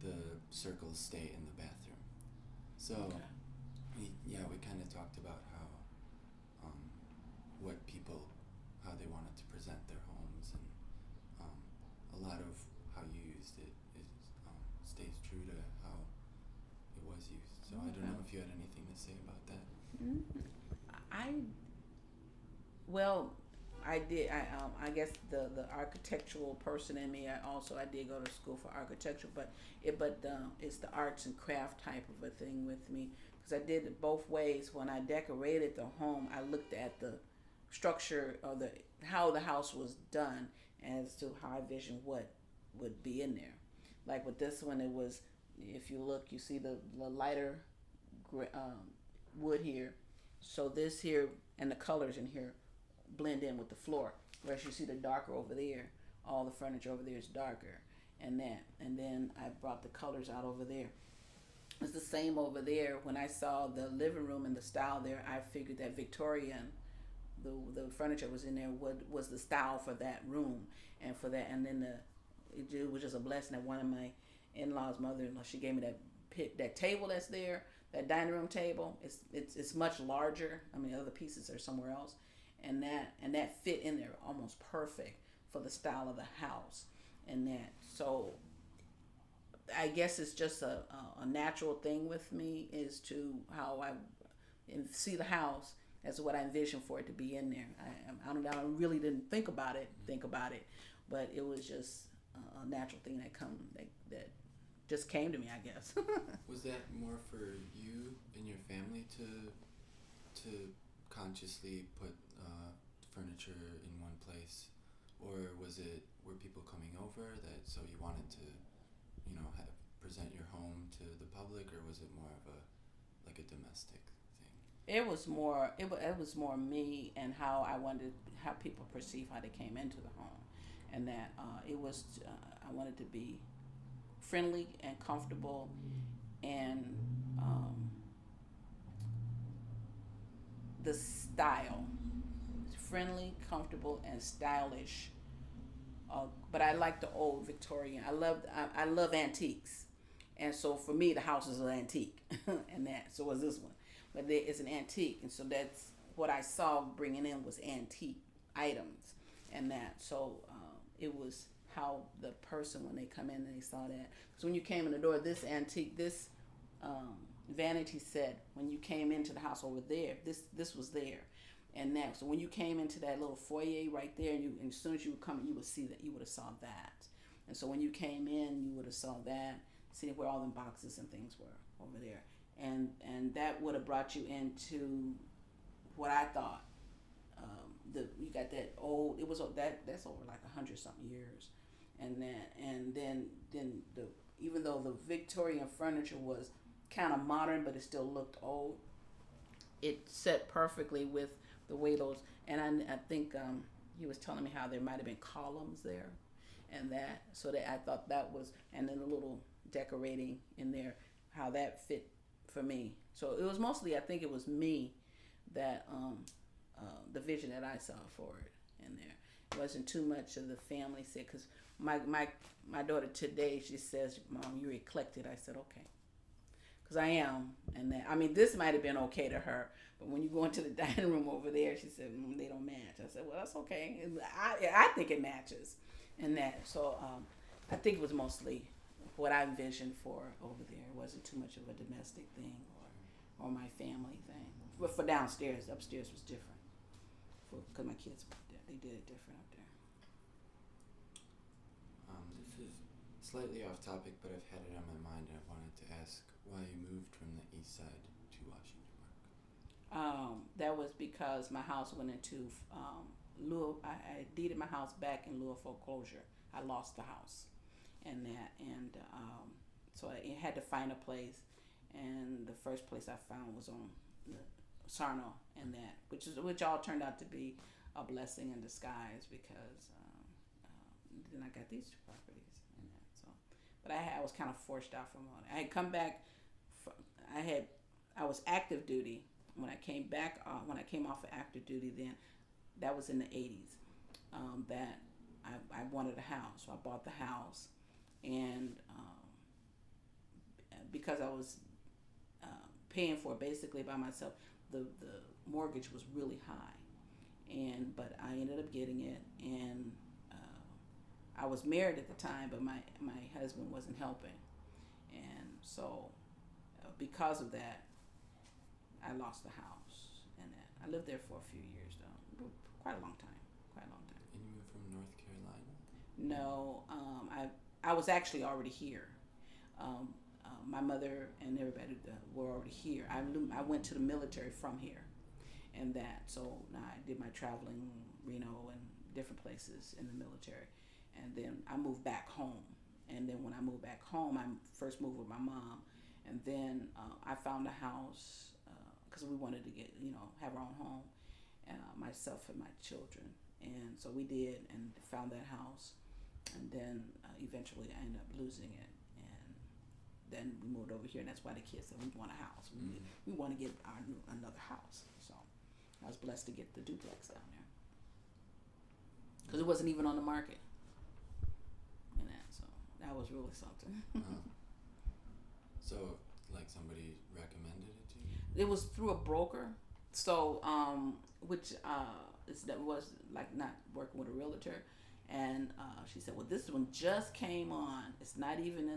the circles stay in the bathroom. So we kind of talked about how how they wanted to present their homes, and a lot of how you used it stays true to how it was used. So I don't know if you had anything to say about that. I did. I guess the architectural person in me. I did go to school for architecture, but it's the arts and craft type of a thing with me, because I did it both ways. When I decorated the home, I looked at the structure of how the house was done as to how I envisioned what would be in there. Like with this one, it was, if you look, you see the lighter wood here. So this here and the colors in here blend in with the floor. Whereas you see the darker over there, all the furniture over there is darker, and then I brought the colors out over there. It's the same over there. When I saw the living room and the style there, I figured that Victorian, the furniture was in there, was the style for that room, and for that, and then it was just a blessing that one of my in-laws' mother-in-law, she gave me that table that's there, that dining room table. It's much larger. I mean, other pieces are somewhere else, and that fit in there almost perfect for the style of the house, and that. So I guess it's just a natural thing with me, is to how I see the house as what I envisioned for it to be in there. I really didn't think about it, but it was just a natural thing that just came to me, I guess. Was that more for you and your family to consciously put furniture in one place, or were people coming over so you wanted to present your home to the public, or was it more of a domestic thing? It was more. It was more me and how I wanted how people perceive how they came into the home, and that it was. I wanted to be friendly and comfortable, and the style, friendly, comfortable, and stylish. But I like the old Victorian. I love antiques, and so for me the house is an antique, and that so was this one, but it's an antique, and so that's what I saw bringing in was antique items, and that so it was how the person when they come in and they saw that, because when you came in the door, this antique, this vanity set, when you came into the house over there, this was there. And that, so when you came into that little foyer right there, and as soon as you would come, you would see that, you would have saw that. And so when you came in, you would have saw that, see where all the boxes and things were over there, and that would have brought you into what I thought. You got that old. It was that's over like 100-something years, and then the even though the Victorian furniture was kind of modern, but it still looked old. It set perfectly with the way those, and I think he was telling me how there might have been columns there, and that, so that I thought that was, and then a little decorating in there, how that fit for me. So it was mostly, I think it was me that the vision that I saw for it in there. It wasn't too much of the family set, because my daughter today, she says, "Mom, you're eclectic." I said, okay. Because I am, and that, I mean, this might have been okay to her, but when you go into the dining room over there, she said, they don't match. I said, well, that's okay. I think it matches, and that. So I think it was mostly what I envisioned for over there. It wasn't too much of a domestic thing or my family thing. But for downstairs, upstairs was different. Because my kids, they did it different up there. This is slightly off topic, but I've had it on my mind, and I wanted to ask why you moved from the east side to Washington Park. That was because my house went into I deeded my house back in lieu of foreclosure. I lost the house, and so I had to find a place, and the first place I found was on the Sarno, and that which all turned out to be a blessing in disguise, because then I got these two properties, and that. So, but I was kind of forced out from one. I had come back. I was active duty when I came back. When I came off of active duty, then that was in the 80s. That I wanted a house, so I bought the house, and because I was paying for it basically by myself, the mortgage was really high, but I ended up getting it, and I was married at the time, but my husband wasn't helping, and so because of that, I lost the house, and I lived there for a few years though, quite a long time. And you moved from North Carolina? No, I was actually already here. My mother and everybody were already here. I went to the military from here, and that, so I did my traveling, Reno and different places in the military, and then I moved back home. And then when I moved back home, I first moved with my mom, and then I found a house because we wanted to get, have our own home, myself and my children, and so we did, and found that house, and then eventually I ended up losing it. Then we moved over here, and that's why the kids said we want a house. We want to get another house. So I was blessed to get the duplex down there, because it wasn't even on the market. And so that was really something. So, like, somebody recommended it to you? It was through a broker. So, which that was like not working with a realtor. And she said, well, this one just came on. It's not even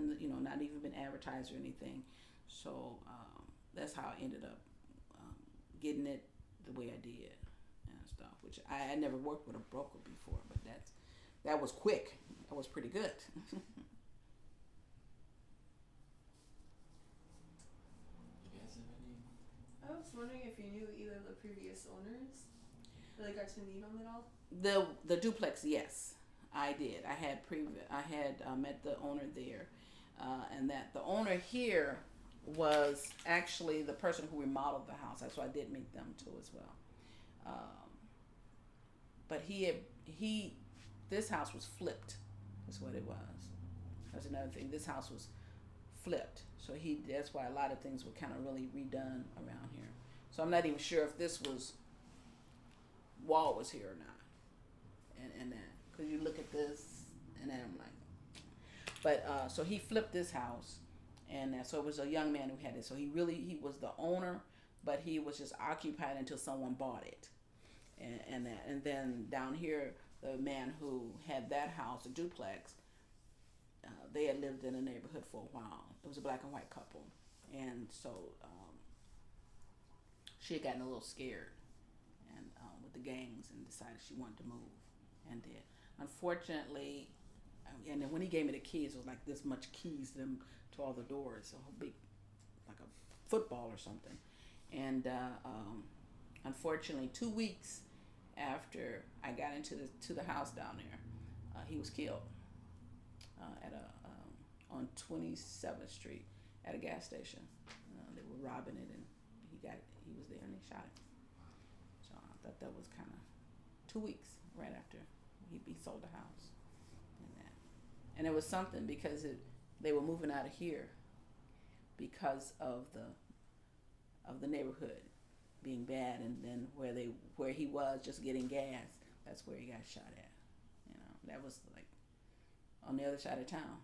not even been advertised or anything. So that's how I ended up getting it the way I did and stuff, which I had never worked with a broker before, but that was quick. That was pretty good. You guys have any? I was wondering if you knew either of the previous owners. Really got to meet them at all? The duplex, yes, I did. I had met the owner there. And that the owner here was actually the person who remodeled the house. So I did meet them too as well. But this house was flipped. That's what it was. That's another thing. This house was flipped. So that's why a lot of things were kind of really redone around here. So I'm not even sure if this wall was here or not. And that, because you look at this, and then I'm like, but so he flipped this house, and so it was a young man who had it. So he was the owner, but he was just occupied until someone bought it, and then down here, the man who had that house, a duplex, they had lived in the neighborhood for a while. It was a black and white couple, and so she had gotten a little scared, and with the gangs, and decided she wanted to move, and did. Unfortunately, and then when he gave me the keys, it was like this much keys to all the doors, a whole big, like a football or something. And unfortunately, 2 weeks after I got into the house down there, he was killed on 27th Street at a gas station. They were robbing it, and he was there, and they shot him. So I thought that was kind of 2 weeks right after he sold the house. And it was something because they were moving out of here because of the neighborhood being bad, and then where he was just getting gas, that's where he got shot at. That was like on the other side of town.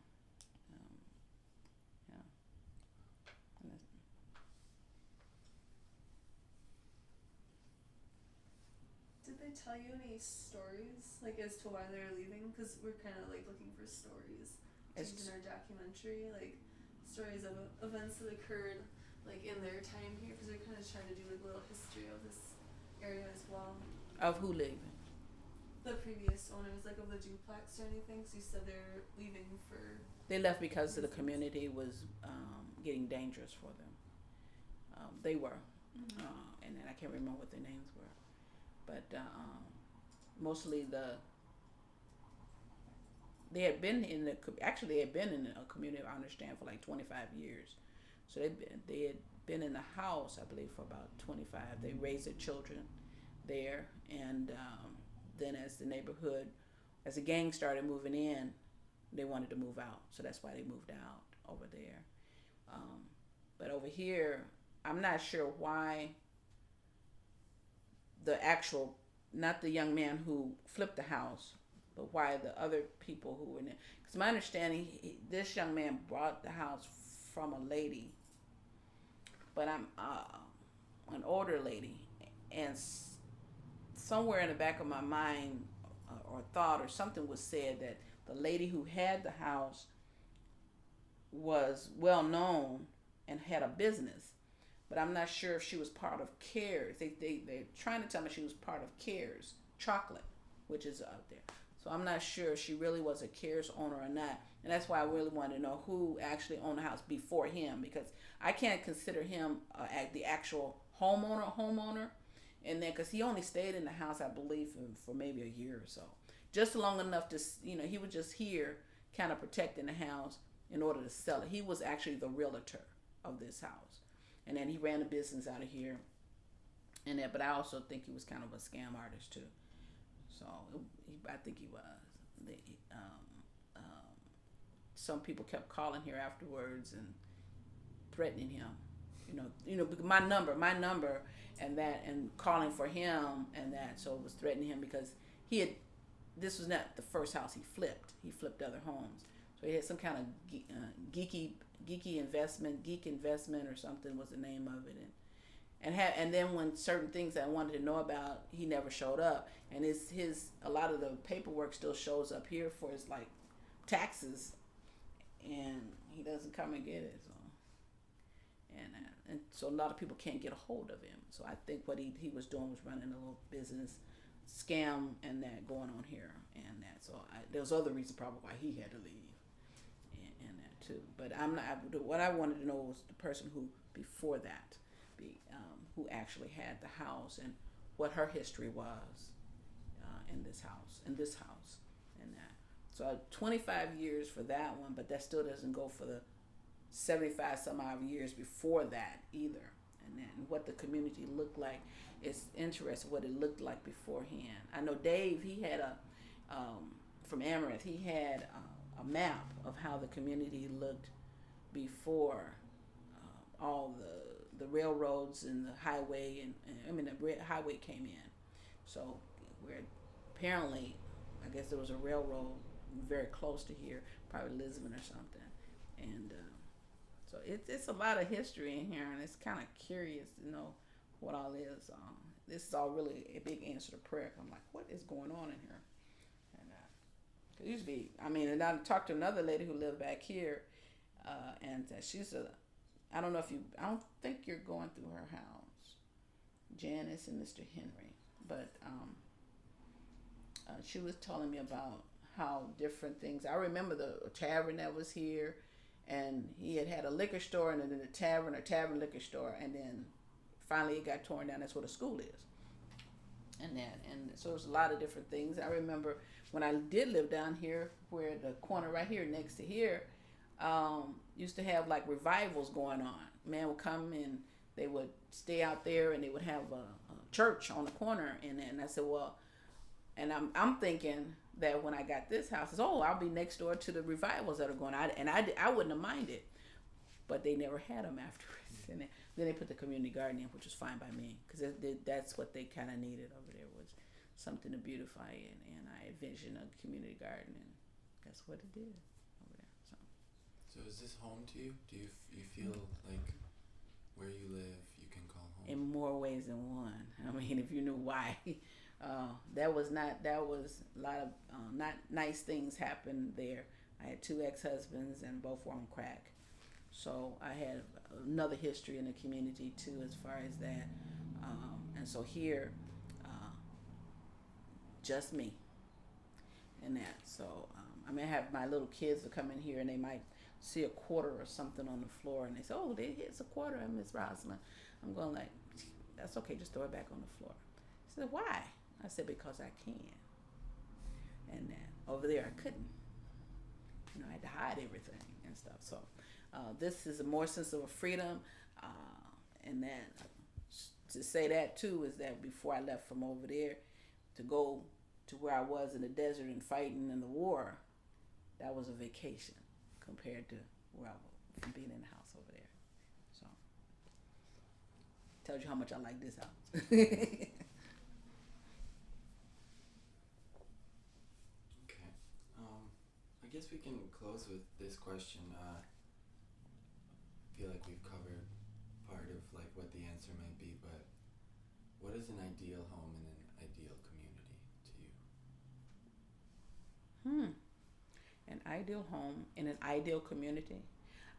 Did they tell you any stories, like, as to why they're leaving? Because we're kind of, like, looking for stories in our documentary, like, stories of events that occurred, like, in their time here, because we're kind of trying to do, like, a little history of this area as well. Of who leaving? The previous owners, like, of the duplex or anything, so you said they're leaving for... They left because the community was getting dangerous for them. They were, and then I can't remember what their names were. But mostly they had been in a community, I understand, for like 25 years. So they had been in the house, I believe, for about 25. They raised their children there, and then as the gang started moving in, they wanted to move out. So that's why they moved out over there. But over here, I'm not sure why not the young man who flipped the house, but why the other people who were in it. Because my understanding, this young man bought the house from a lady, but I'm an older lady, and somewhere in the back of my mind or thought or something was said that the lady who had the house was well known and had a business. But I'm not sure if she was part of CARES. They're trying to tell me she was part of CARES Chocolate, which is out there. So I'm not sure if she really was a CARES owner or not. And that's why I really wanted to know who actually owned the house before him, because I can't consider him the actual homeowner. And then, because he only stayed in the house, I believe, for maybe a year or so. Just long enough to, he was just here kind of protecting the house in order to sell it. He was actually the realtor of this house. And then he ran a business out of here, but I also think he was kind of a scam artist too. So I think he was. Some people kept calling here afterwards and threatening him. Because my number, and calling for him and that. So it was threatening him because this was not the first house he flipped. He flipped other homes. So he had some kind of geek investment or something was the name of it, and then when certain things I wanted to know about, he never showed up, and a lot of the paperwork still shows up here for his like taxes, and he doesn't come and get it. So and so a lot of people can't get a hold of him. So I think what he was doing was running a little business scam and that going on here and that. So there was other reasons probably why he had to leave. Too. But I'm not. What I wanted to know was the person who before that, who actually had the house and what her history was in this house, and that. So 25 years for that one, but that still doesn't go for the 75 some odd years before that either. And then what the community looked like, it's interesting what it looked like beforehand. I know Dave, he had from Amaranth, he had a map of how the community looked before all the railroads and the highway, and the highway came in. So where apparently, I guess there was a railroad very close to here, probably Lisbon or something. And so it's a lot of history in here, and it's kind of curious to know what all is. This is all really a big answer to prayer. I'm like, what is going on in here? And it used to be, and I talked to another lady who lived back here, and she's I don't think you're going through her house, Janice and Mr. Henry, but she was telling me about how different things. I remember the tavern that was here, and he had a liquor store, and then a tavern liquor store, and then finally it got torn down. That's where the school is. And so there's a lot of different things. I remember when I did live down here, where the corner right here next to here, used to have like revivals going on. Man would come and they would stay out there, and they would have a church on the corner. And I said, well, and I'm thinking that when I got this house, I'll be next door to the revivals that are going on. And I wouldn't have minded, but they never had them afterwards. And then they put the community garden in, which was fine by me, because that's what they kind of needed over there, was something to beautify it. And I envisioned a community garden, and that's what it did over there. So is this home to you? Do you feel like where you live you can call home? In more ways than one. If you knew why. That was a lot of not nice things happened there. I had 2 ex-husbands, and both were on crack. So I had another history in the community too, as far as that. And so here, just me and that. So I have my little kids that come in here, and they might see a quarter or something on the floor, and they say, "Oh, it's a quarter, Miss Rosalind." I'm going like, "That's okay, just throw it back on the floor." She said, "Why?" I said, "Because I can." And then over there I couldn't. I had to hide everything and stuff. So this is a more sense of a freedom. And then to say that too is that before I left from over there to go to where I was in the desert and fighting in the war, that was a vacation compared to where I was from being in the house over there. So tells you how much I like this house. Okay. I guess we can close with this question. I feel like we've covered part of like what the answer might be, but what is an ideal home and an ideal community to you? An ideal home in an ideal community.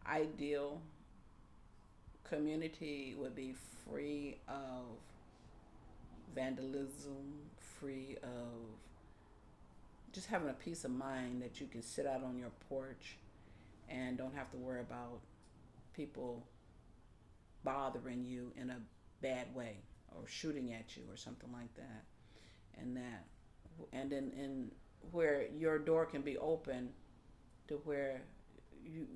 Ideal community would be free of vandalism, free of just having a peace of mind that you can sit out on your porch and don't have to worry about people bothering you in a bad way or shooting at you or something like that. And then where your door can be open to where you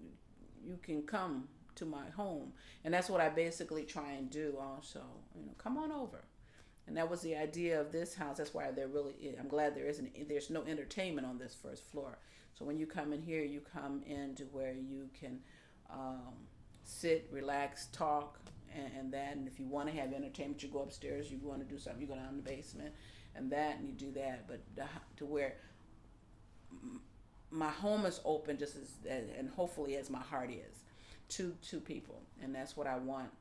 can come to my home. And that's what I basically try and do also. Come on over. And that was the idea of this house. That's why I'm glad there's no entertainment on this first floor. So when you come in here, you come in to where you can sit, relax, talk, and that. And if you want to have entertainment, you go upstairs. You want to do something, you go down in the basement, and you do that. But to where my home is open just as, and hopefully as my heart is, to people. And that's what I want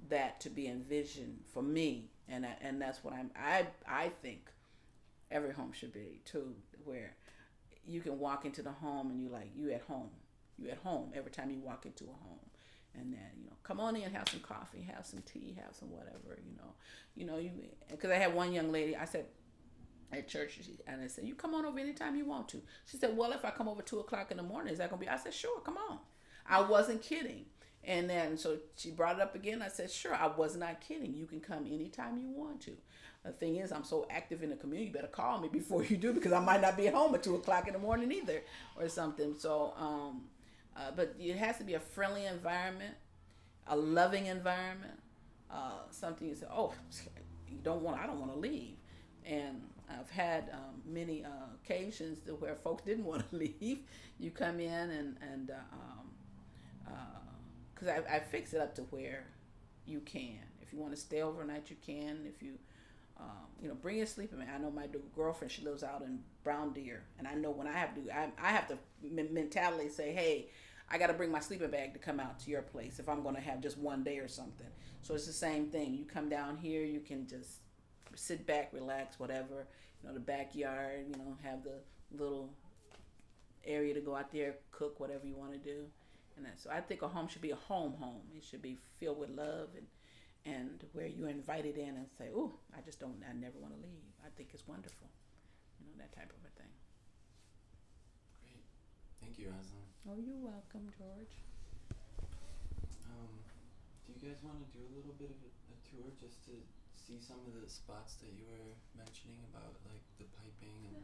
that to be envisioned for me. And that's what I think every home should be too, where you can walk into the home and you at home every time you walk into a home. And then come on in, have some coffee, have some tea, have some whatever, because I had one young lady, I said at church, and I said, you come on over anytime you want to. She said, well, if I come over 2:00 in the morning, is that gonna be? I said, sure, come on. I wasn't kidding. And then so she brought it up again. I said, sure, I was not kidding. You can come anytime you want to. The thing is, I'm so active in the community, you better call me before you do, because I might not be at home at 2 o'clock in the morning either, or something. So, but it has to be a friendly environment, a loving environment, something you say, oh, I don't want to leave. And I've had many occasions where folks didn't want to leave. You come in and because I fix it up to where you can. If you want to stay overnight, you can. If you bring your sleeping bag. I know my girlfriend, she lives out in Brown Deer, and I know when I have to mentality say, hey, I got to bring my sleeping bag to come out to your place if I'm going to have just one day or something. So it's the same thing. You come down here, you can just sit back, relax, whatever. The backyard, have the little area to go out there, cook whatever you want to do. So I think a home should be a home. It should be filled with love and where you're invited in and say, "Ooh, I never want to leave." I think it's wonderful, that type of a thing. Great, thank you, Rosalind. Oh, you're welcome, George. Do you guys want to do a little bit of a tour just to see some of the spots that you were mentioning about, like the piping and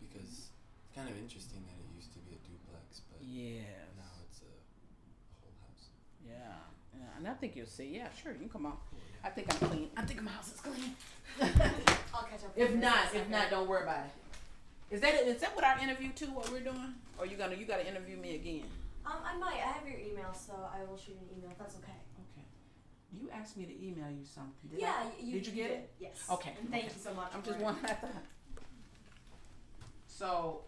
because it's kind of interesting that it used to be a duplex, but now it's a whole house. Yeah, and I think you'll see. Yeah, sure, you can come on. Cool, yeah. I think I'm clean. I think my house is clean. I'll catch up. If not, don't worry about it. Is that what our interview too? What we're doing? Or you gotta interview me again? I might. I have your email, so I will shoot you an email if that's okay. Okay. You asked me to email you something. Did you get it? Yes. Okay. And thank you so much. I'm just wondering. So,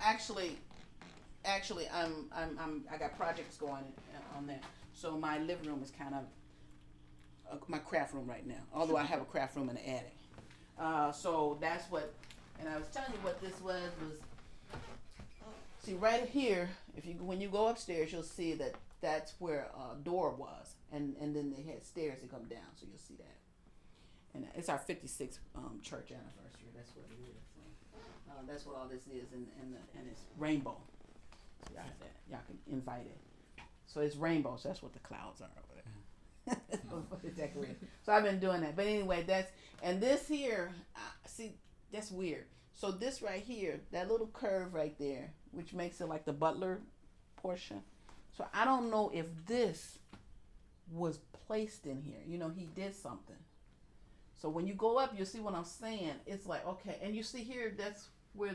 actually, I got projects going on there. So my living room is kind of my craft room right now. Although I have a craft room in the attic. So that's what. And I was telling you what this was. See right here. When you go upstairs, you'll see that's where a door was, and then they had stairs that come down. So you'll see that. And it's our 56th church anniversary. That's what it is. That's what all this is, and it's rainbow. So y'all can invite it. So it's rainbow. So that's what the clouds are over there. So I've been doing that. But anyway, this here. See, that's weird. So this right here, that little curve right there, which makes it like the butler portion. So I don't know if this was placed in here. He did something. So when you go up, you'll see what I'm saying. It's like, okay. And you see here, that's where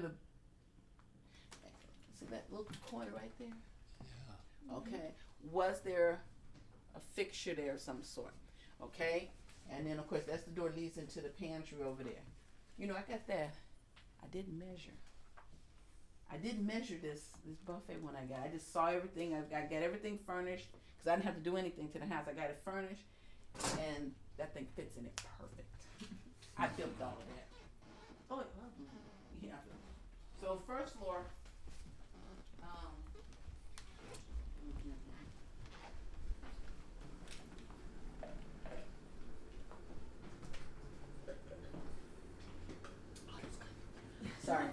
see that little corner right there? Yeah. Okay. Was there a fixture there of some sort? Okay. And then, of course, that's the door that leads into the pantry over there. I got that. I didn't measure this buffet when I got it. I just saw everything. I got everything furnished because I didn't have to do anything to the house. I got it furnished, and that thing fits in it perfect. I built all of that. Oh, yeah. So first floor. Sorry.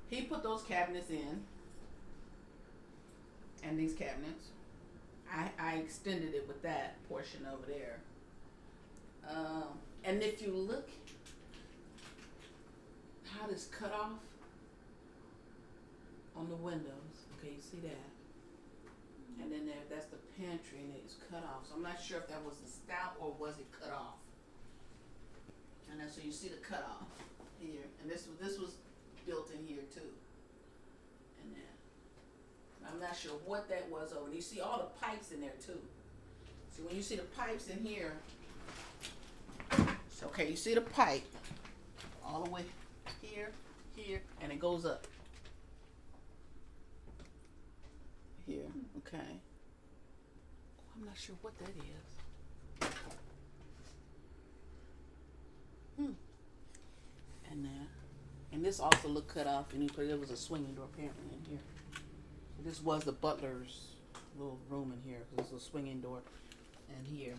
He put those cabinets in, and these cabinets. I extended it with that portion over there. And if you look how this cut off on the windows, okay, you see that? And then that's the pantry, and it's cut off. So I'm not sure if that was the stout or was it cut off. And then so you see the cut off here, and this was built in here too. And then I'm not sure what that was over. And you see all the pipes in there too. So when you see the pipes in here, so okay, you see the pipe all the way here, and it goes up here. Okay. I'm not sure what that is. And this also looked cut off, and there was a swinging door apparently in here. So this was the butler's little room in here, because there's a swinging door in here,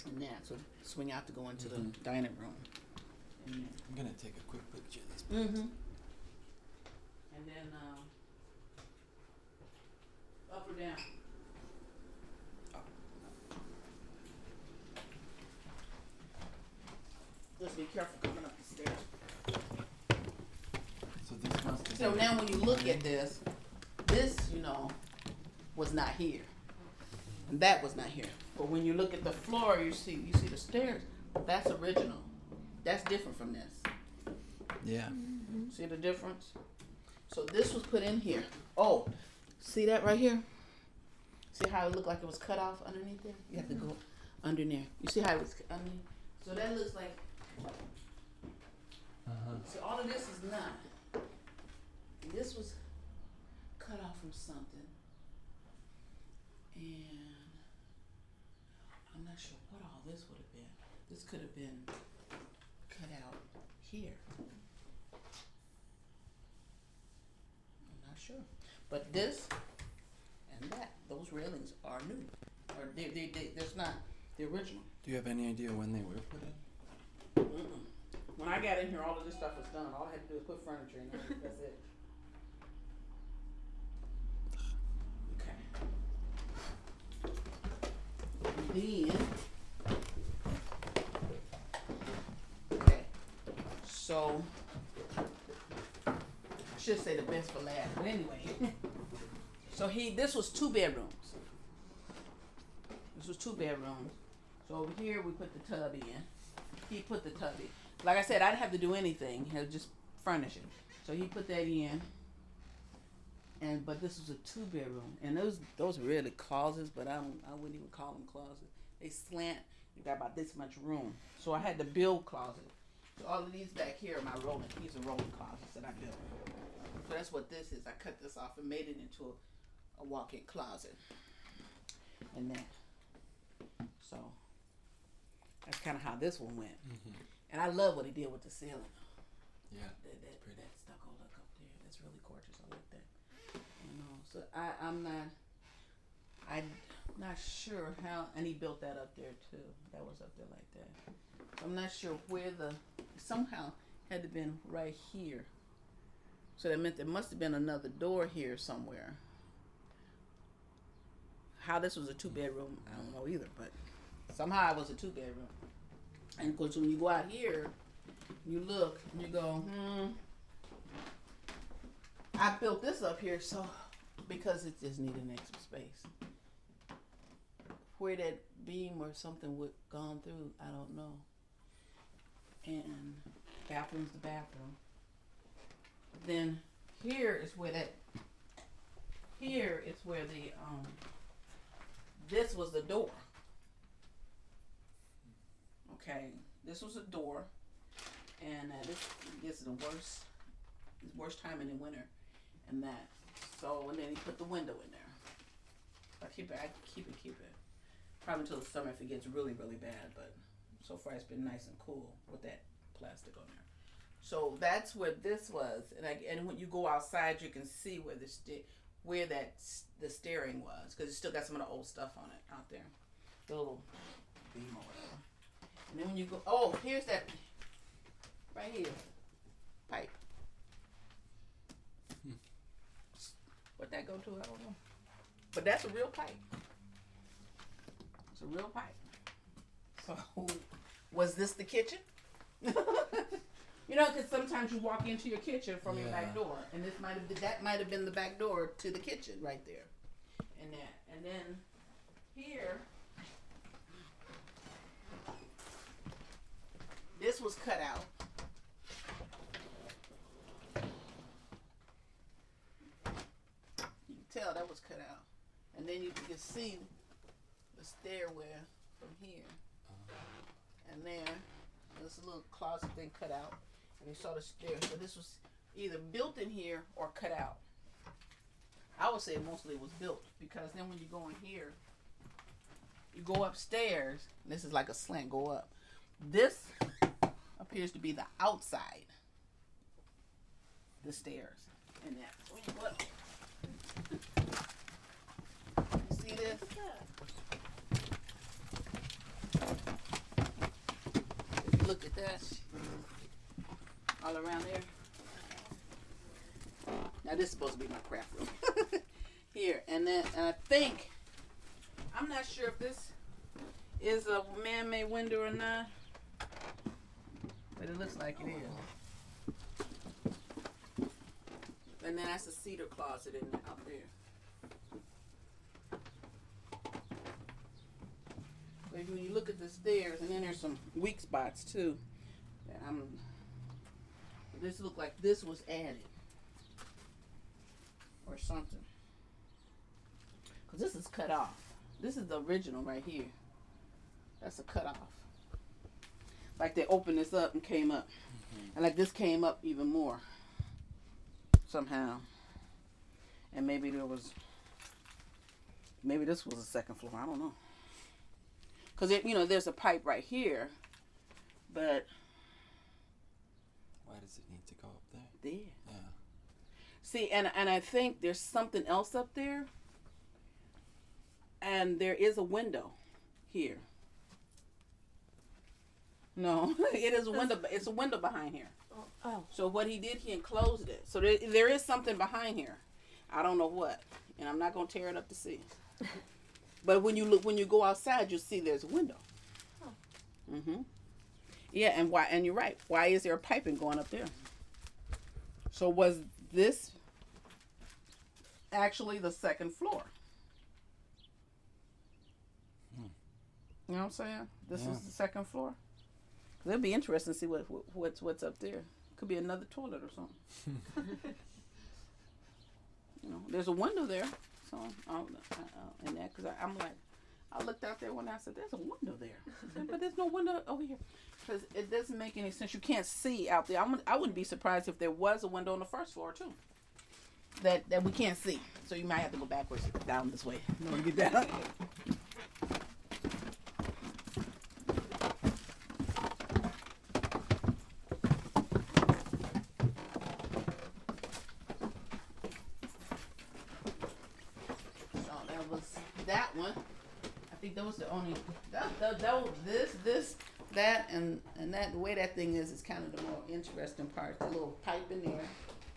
and that. So swing out to go into the dining room. I'm gonna take a quick picture of this. And then up or down? careful coming up the stairs. So this must have So been now when you look at this, you know, was not here. And that was not here. But when you look at the floor, you see the stairs. That's original. That's different from this. Yeah. See the difference? So this was put in here. Oh, see that right here? See how it looked like it was cut off underneath there? You have to go under there. You see how it was underneath? So that looks like, so all of this is not. This was cut off from something. And I'm not sure what all this would have been. This could have been cut out here. I'm not sure. But this and that, those railings are new. Or there's not the original. Do you have any idea when they were put in? Mm-mm. When I got in here, all of this stuff was done. All I had to do was put furniture in there. That's it. Okay. Okay. So I should say the best for last, but anyway. So this was 2 bedrooms. This was 2 bedrooms. So over here we put the tub in. He put the tub in. Like I said, I didn't have to do anything. He had to just furnish it. So he put that in. But this was a 2 bedroom, and those are really closets, but I wouldn't even call them closets. They slant. You got about this much room, so I had to build closets. So all of these back here are these are rolling closets that I built. So that's what this is. I cut this off and made it into a walk-in closet, and that. So that's kind of how this one went. Mm-hmm. And I love what he did with the ceiling. Yeah, that stucco look up there. That's really gorgeous. I like that. So I'm not sure how, and he built that up there too. That was up there like that. So I'm not sure where somehow had to been right here. So that meant there must have been another door here somewhere. How this was a 2 bedroom, I don't know either, but somehow it was a 2 bedroom. And of course when you go out here, you look and you go, I built this up here because it just needed an extra space. Where that beam or something would gone through, I don't know. And bathroom's the bathroom. Then here is where the this was the door. Okay, this was a door, and this is the worst time in the winter, and that. So, and then he put the window in there. I keep it. Probably until the summer if it gets really, really bad, but so far it's been nice and cool with that plastic on there. So that's where this was, and when you go outside, you can see where the steering was, because it still got some of the old stuff on it out there, the little beam or whatever. And then when you go, here's that right here, pipe. What that go to, I don't know. But that's a real pipe. It's a real pipe. So, was this the kitchen? You know, because sometimes you walk into your kitchen from your back door, and that might have been the back door to the kitchen right there, and that, and then here, this was cut out. You can tell that was cut out, and then you can see the stairway from here and there. This little closet thing cut out. And you saw the stairs. So this was either built in here or cut out. I would say mostly it was built, because then when you go in here, you go upstairs. And this is like a slant, go up. This appears to be the outside, the stairs. And that. So when you go up, you see this? If you look at that, all around there. Now this is supposed to be my craft room. Here, and I think, I'm not sure if this is a man-made window or not, But it looks like it is. And then that's a cedar closet in out there. But when you look at the stairs, and then there's some weak spots too. That this looked like this was added or something. Cause this is cut off. This is the original right here. That's a cut off. Like they opened this up and came up, and like this came up even more somehow. And maybe this was a second floor. I don't know. Cause there's a pipe right here, but why does it need to go up there? There. Yeah. See, and I think there's something else up there. And there is a window here. No, it is a window. It's a window behind here. Oh. So what he did, he enclosed it. So there is something behind here. I don't know what, and I'm not gonna tear it up to see. But when you go outside, you'll see there's a window. Oh. Mhm. Yeah, and why? And you're right. Why is there a piping going up there? So was this actually the second floor? You know what I'm saying? This is the second floor. Cause it'd be interesting to see what's up there. Could be another toilet or something. There's a window there. So in that, cause I'm like, I looked out there when I said, "There's a window there," but there's no window over here. Cause it doesn't make any sense. You can't see out there. I wouldn't be surprised if there was a window on the first floor too. That we can't see. So you might have to go backwards down this way. You want to get down. That one, I think that was the only that and that the way that thing is kind of the more interesting part. The little pipe in there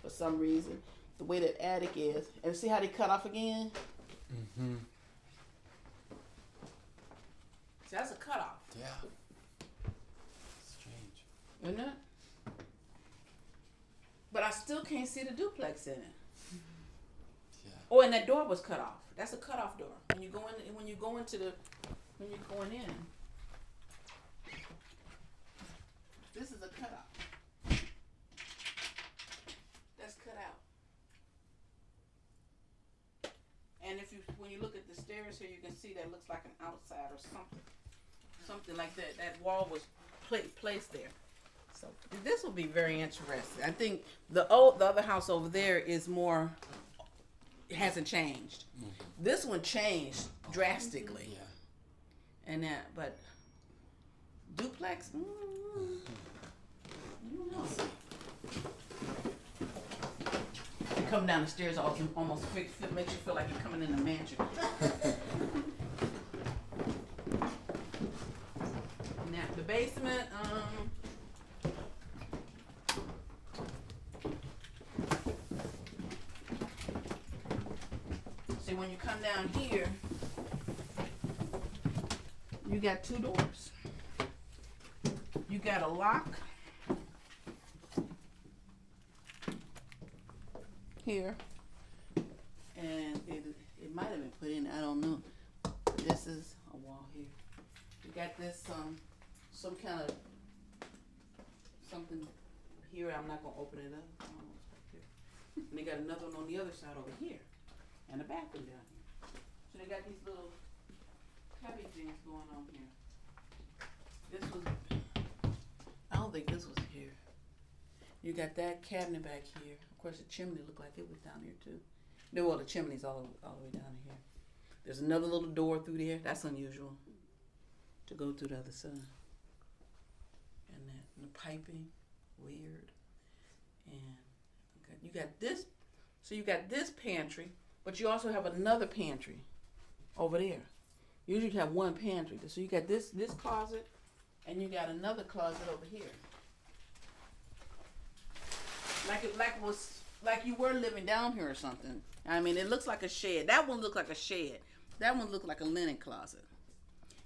for some reason, the way that attic is, and see how they cut off again. Mhm. See, that's a cutoff. Yeah. Strange. Isn't it? But I still can't see the duplex in it. Yeah. Oh, and that door was cut off. That's a cutoff door. When you're going in, this is a cutoff. That's cut out. And when you look at the stairs here, you can see that looks like an outside or something like that. That wall was placed there. So this will be very interesting. I think the other house over there is more. It hasn't changed. Mm-hmm. This one changed drastically. Yeah. And but duplex. I don't know. You come down the stairs, almost makes you feel like you're coming in a mansion. Now the basement. See, when you come down here, you got two doors. You got a lock here, and it might have been put in. I don't know. This is a wall here. You got this some kind of something here. I'm not gonna open it up. I don't know what's back here. And they got another one on the other side over here. And the bathroom down here. So they got these little cubby things going on here. I don't think this was here. You got that cabinet back here. Of course, the chimney looked like it was down here too. Well, the chimney's all the way down here. There's another little door through there. That's unusual to go through the other side. And the piping, weird. And you got this. So you got this pantry. But you also have another pantry over there. Usually you have one pantry. So you got this closet, and you got another closet over here. Like you were living down here or something. I mean, it looks like a shed. That one looked like a shed. That one looked like a linen closet.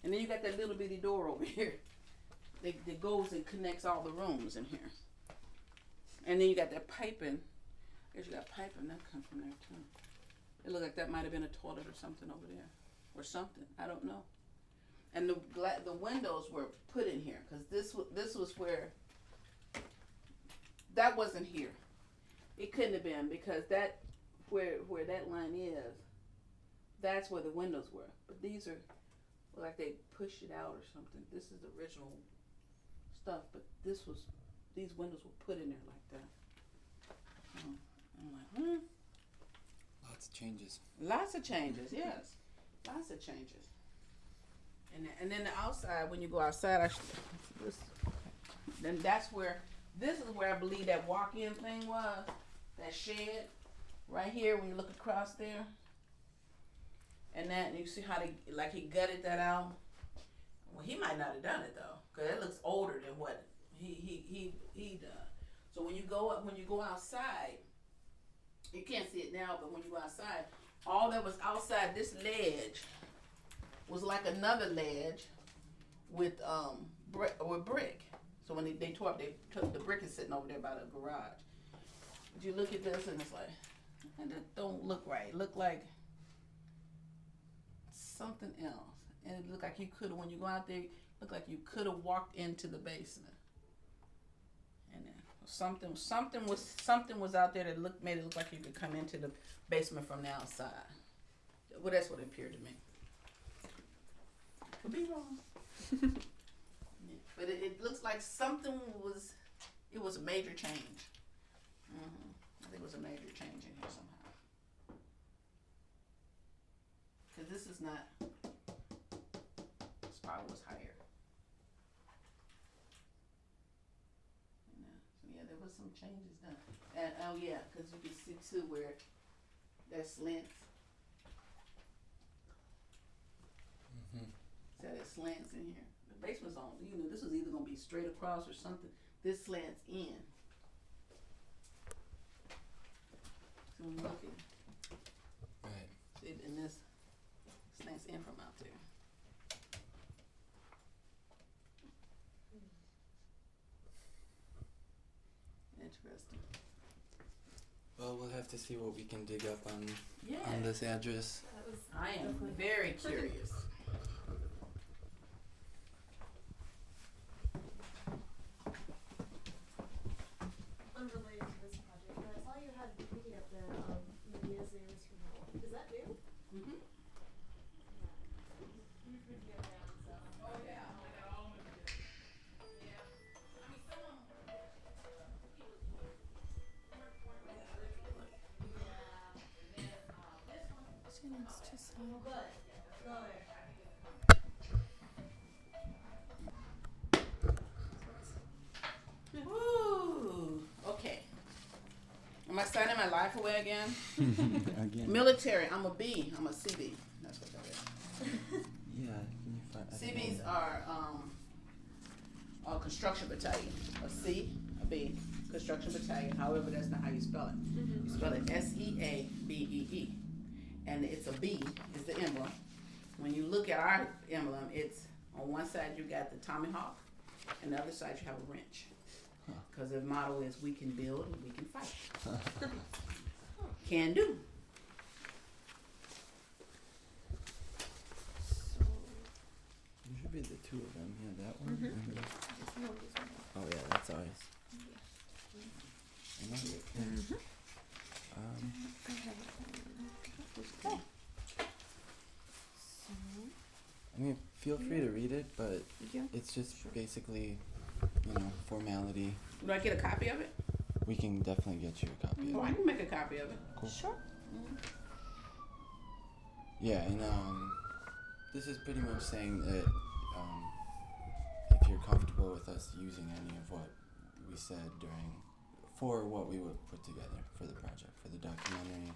And then you got that little bitty door over here. that goes and connects all the rooms in here. And then you got that piping. I guess you got piping that comes from there too. It looked like that might have been a toilet or something over there, or something. I don't know. And the windows were put in here because this was where that wasn't here. It couldn't have been because that where that line is, that's where the windows were. But these are like they pushed it out or something. This is the original stuff, but these windows were put in there like that. I'm like, Lots of changes. Lots of changes, yes. Lots of changes. And then the outside, when you go outside, then this is where I believe that walk-in thing was, that shed, right here when you look across there. And you see how he gutted that out. Well, he might not have done it though, because it looks older than what he done. So when you go outside, you can't see it now, but when you go outside, all that was outside this ledge was like another ledge with brick. So when they tore up, the brick is sitting over there by the garage. But you look at this and it's like, that don't look right. It looked like something else. And it looked like you could have, when you go out there, it looked like you could have walked into the basement. And then something was out there that made it look like you could come into the basement from the outside. Well, that's what it appeared to me. Could be wrong. Yeah. But it looks like it was a major change. I think it was a major change in here somehow. Because this is not, this probably was higher. Yeah, there was some changes done. And oh yeah, because you can see too where that slants. So it slants in here. The basement's on. This was either gonna be straight across or something. This slants in. So I'm looking. Right. See, and this slants in from out there. Interesting. Well, we'll have to see what we can dig up on Yeah. this address. I am very curious. Unrelated to this project, but I saw you had picking up the Media's neighbors from home. Is that new? Mm-hmm. Oh yeah. It's too slow. Good. Woo. Okay. Am I signing my life away again? Again. Military. I'm a B. I'm a CB. That's what that is. Yeah. Can you find? CBs are a construction battalion. A C, a B, construction battalion. However, that's not how you spell it. You spell it SEABEE, and it's a B is the emblem. When you look at our emblem, it's on one side you got the Tommy Hawk, and the other side you have a wrench. Because the motto is we can build and we can fight. Can do. There should be the two of them. Yeah, that one. Oh yeah, that's ours. I know you can. I mean, feel free to read it, but it's just basically, formality. Do I get a copy of it? We can definitely get you a copy Oh, of I it. can make a copy of it. Cool. Sure. Yeah, and this is pretty much saying that if you're comfortable with us using any of what we said for what we would put together for the project, for the documentary.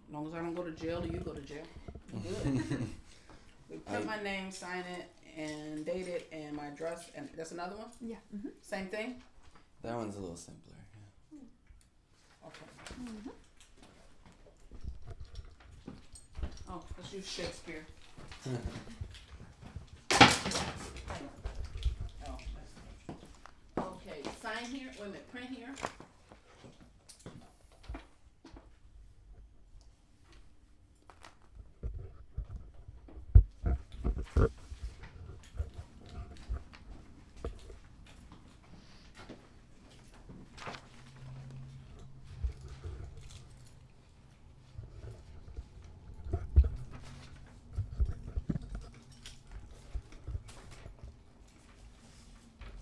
As long as I don't go to jail, or you go to jail. I'm good. We put my name, sign it, and date it, and my address, and that's another one? Yeah. Mm-hmm. Same thing? That one's a little simpler. Yeah. Okay. Mm-hmm. Oh, let's use Shakespeare. Oh. sign here. Wait a minute, print here.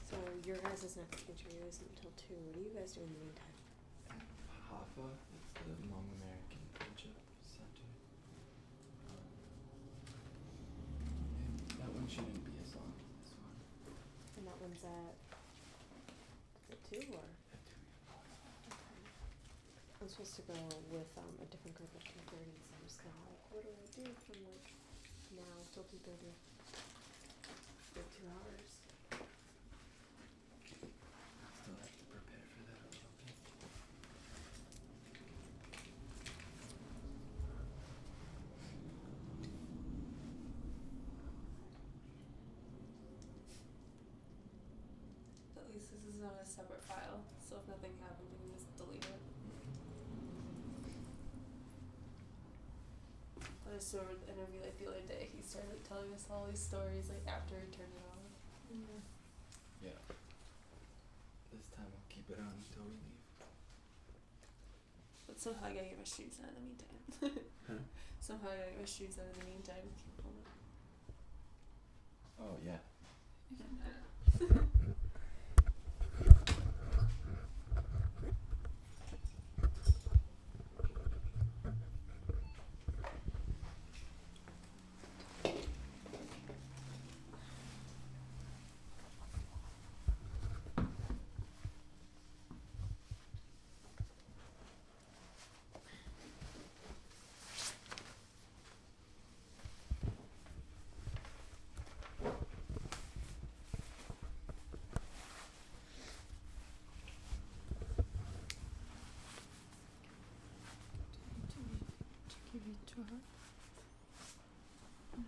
So your guys' next interview isn't until 2. What do you guys do in the meantime? HAFA, it's the Hmong American Friendship Center. And that one shouldn't be as long as this one. And that one's at 2 or? At 2. Okay. I'm supposed to go with a different group at 2:30, so I'm just kind of like, what do I do from like now till 2:30? Like 2 hours. Still have to prepare for that a little bit. At least this is not a separate file, so if nothing happens, I can just delete it. I just saw an interview like the other day. He started like, telling us all these stories like after he turned it on. Yeah. This time we'll keep it on until we leave. But somehow I gotta get my shoes on in the meantime. Huh? Somehow I gotta get my shoes on in the meantime. Keep on it. Oh yeah. Give it to her. We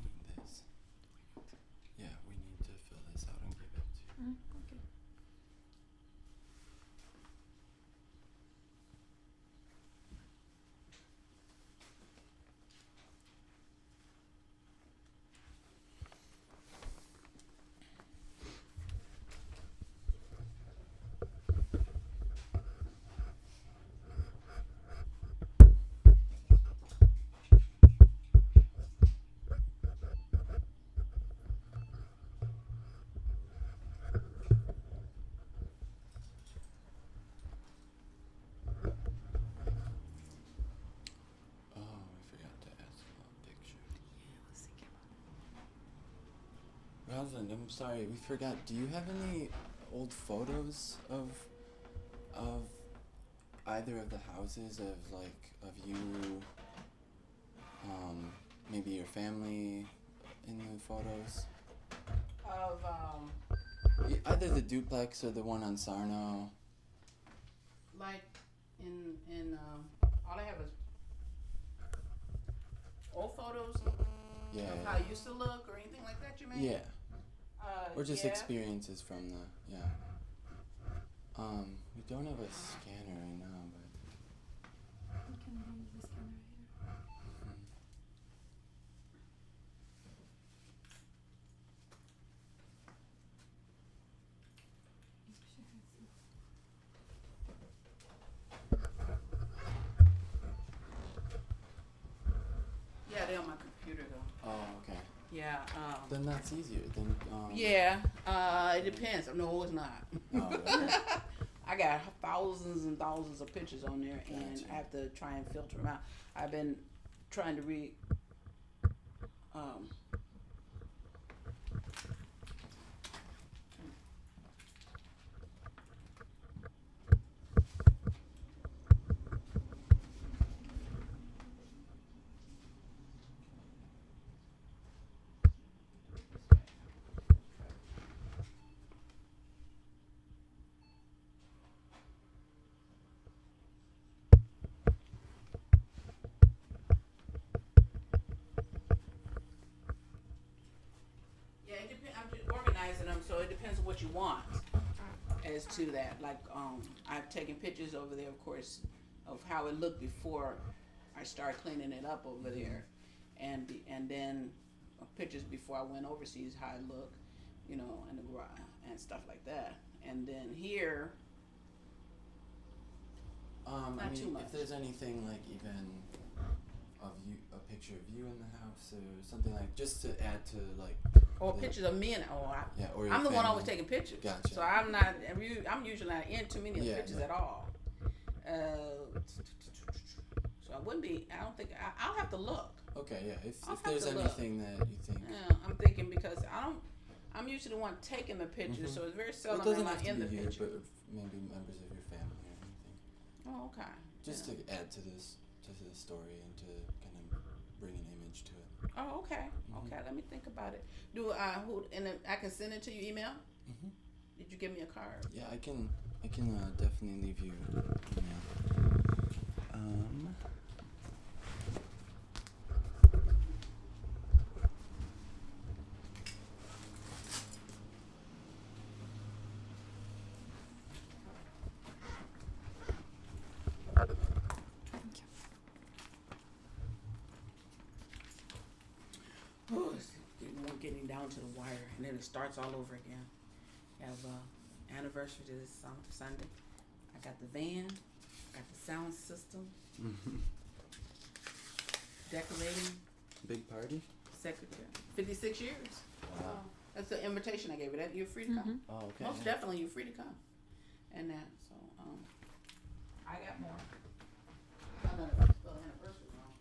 need this. Yeah, we need to fill this out and give it to you. Okay. Oh, we forgot to ask about pictures. Rosalind, I'm sorry, we forgot. Do you have any old photos of either of the houses of you, maybe your family in the photos? Of Either the duplex or the one on Sarno. like in all I have is old photos Yeah. of how it used to look or anything like that. You mean? Yeah. Or just yeah. experiences from the we don't have a scanner right now, but We can use the scanner here. She has some. Yeah, they're on my computer though. oh, okay. Yeah. Then that's easier. Then Yeah. It depends. No, it's not. Oh, okay. I got thousands and thousands of pictures on there, and Gotcha. I have to try and filter them out. I've been trying to read. depends on what you want as to that. Like, I've taken pictures over there, of course, of how it looked before I started cleaning it up over there, and then pictures before I went overseas, how it looked, you know, in the garage and stuff like that. And then here, I mean, too much. if there's anything like even of you, a picture of you in the house or something, like just to add to like. or pictures of me and Or your I'm the one family. always taking pictures. Gotcha. So I'm usually not in too many pictures at all. So I wouldn't be. I don't think I'll have to look. Okay, yeah. If I'll have there's to look. anything that you think. Yeah, I'm thinking because I'm usually the one taking the pictures, so it's very Well, seldom it doesn't I'm have to in the be you, picture. but maybe members of your family or anything. Oh, okay. Just Yeah. to add to the story and to kind of bring an image to it. Oh, okay. Okay, let me think about it. Do I can send it to your email? Mhm. Did you give me a card? Yeah, I can definitely leave you. Oh, it's getting down to the wire, and then it starts all over again. I have anniversary this Sunday. I got the van, got the sound system, decorating, Big party. secretary. 56 years. Wow. That's the invitation I gave you. That you're free to come. Oh, okay. Most definitely, you're free to come. And that, so I got more. I'm gonna spell anniversary wrong.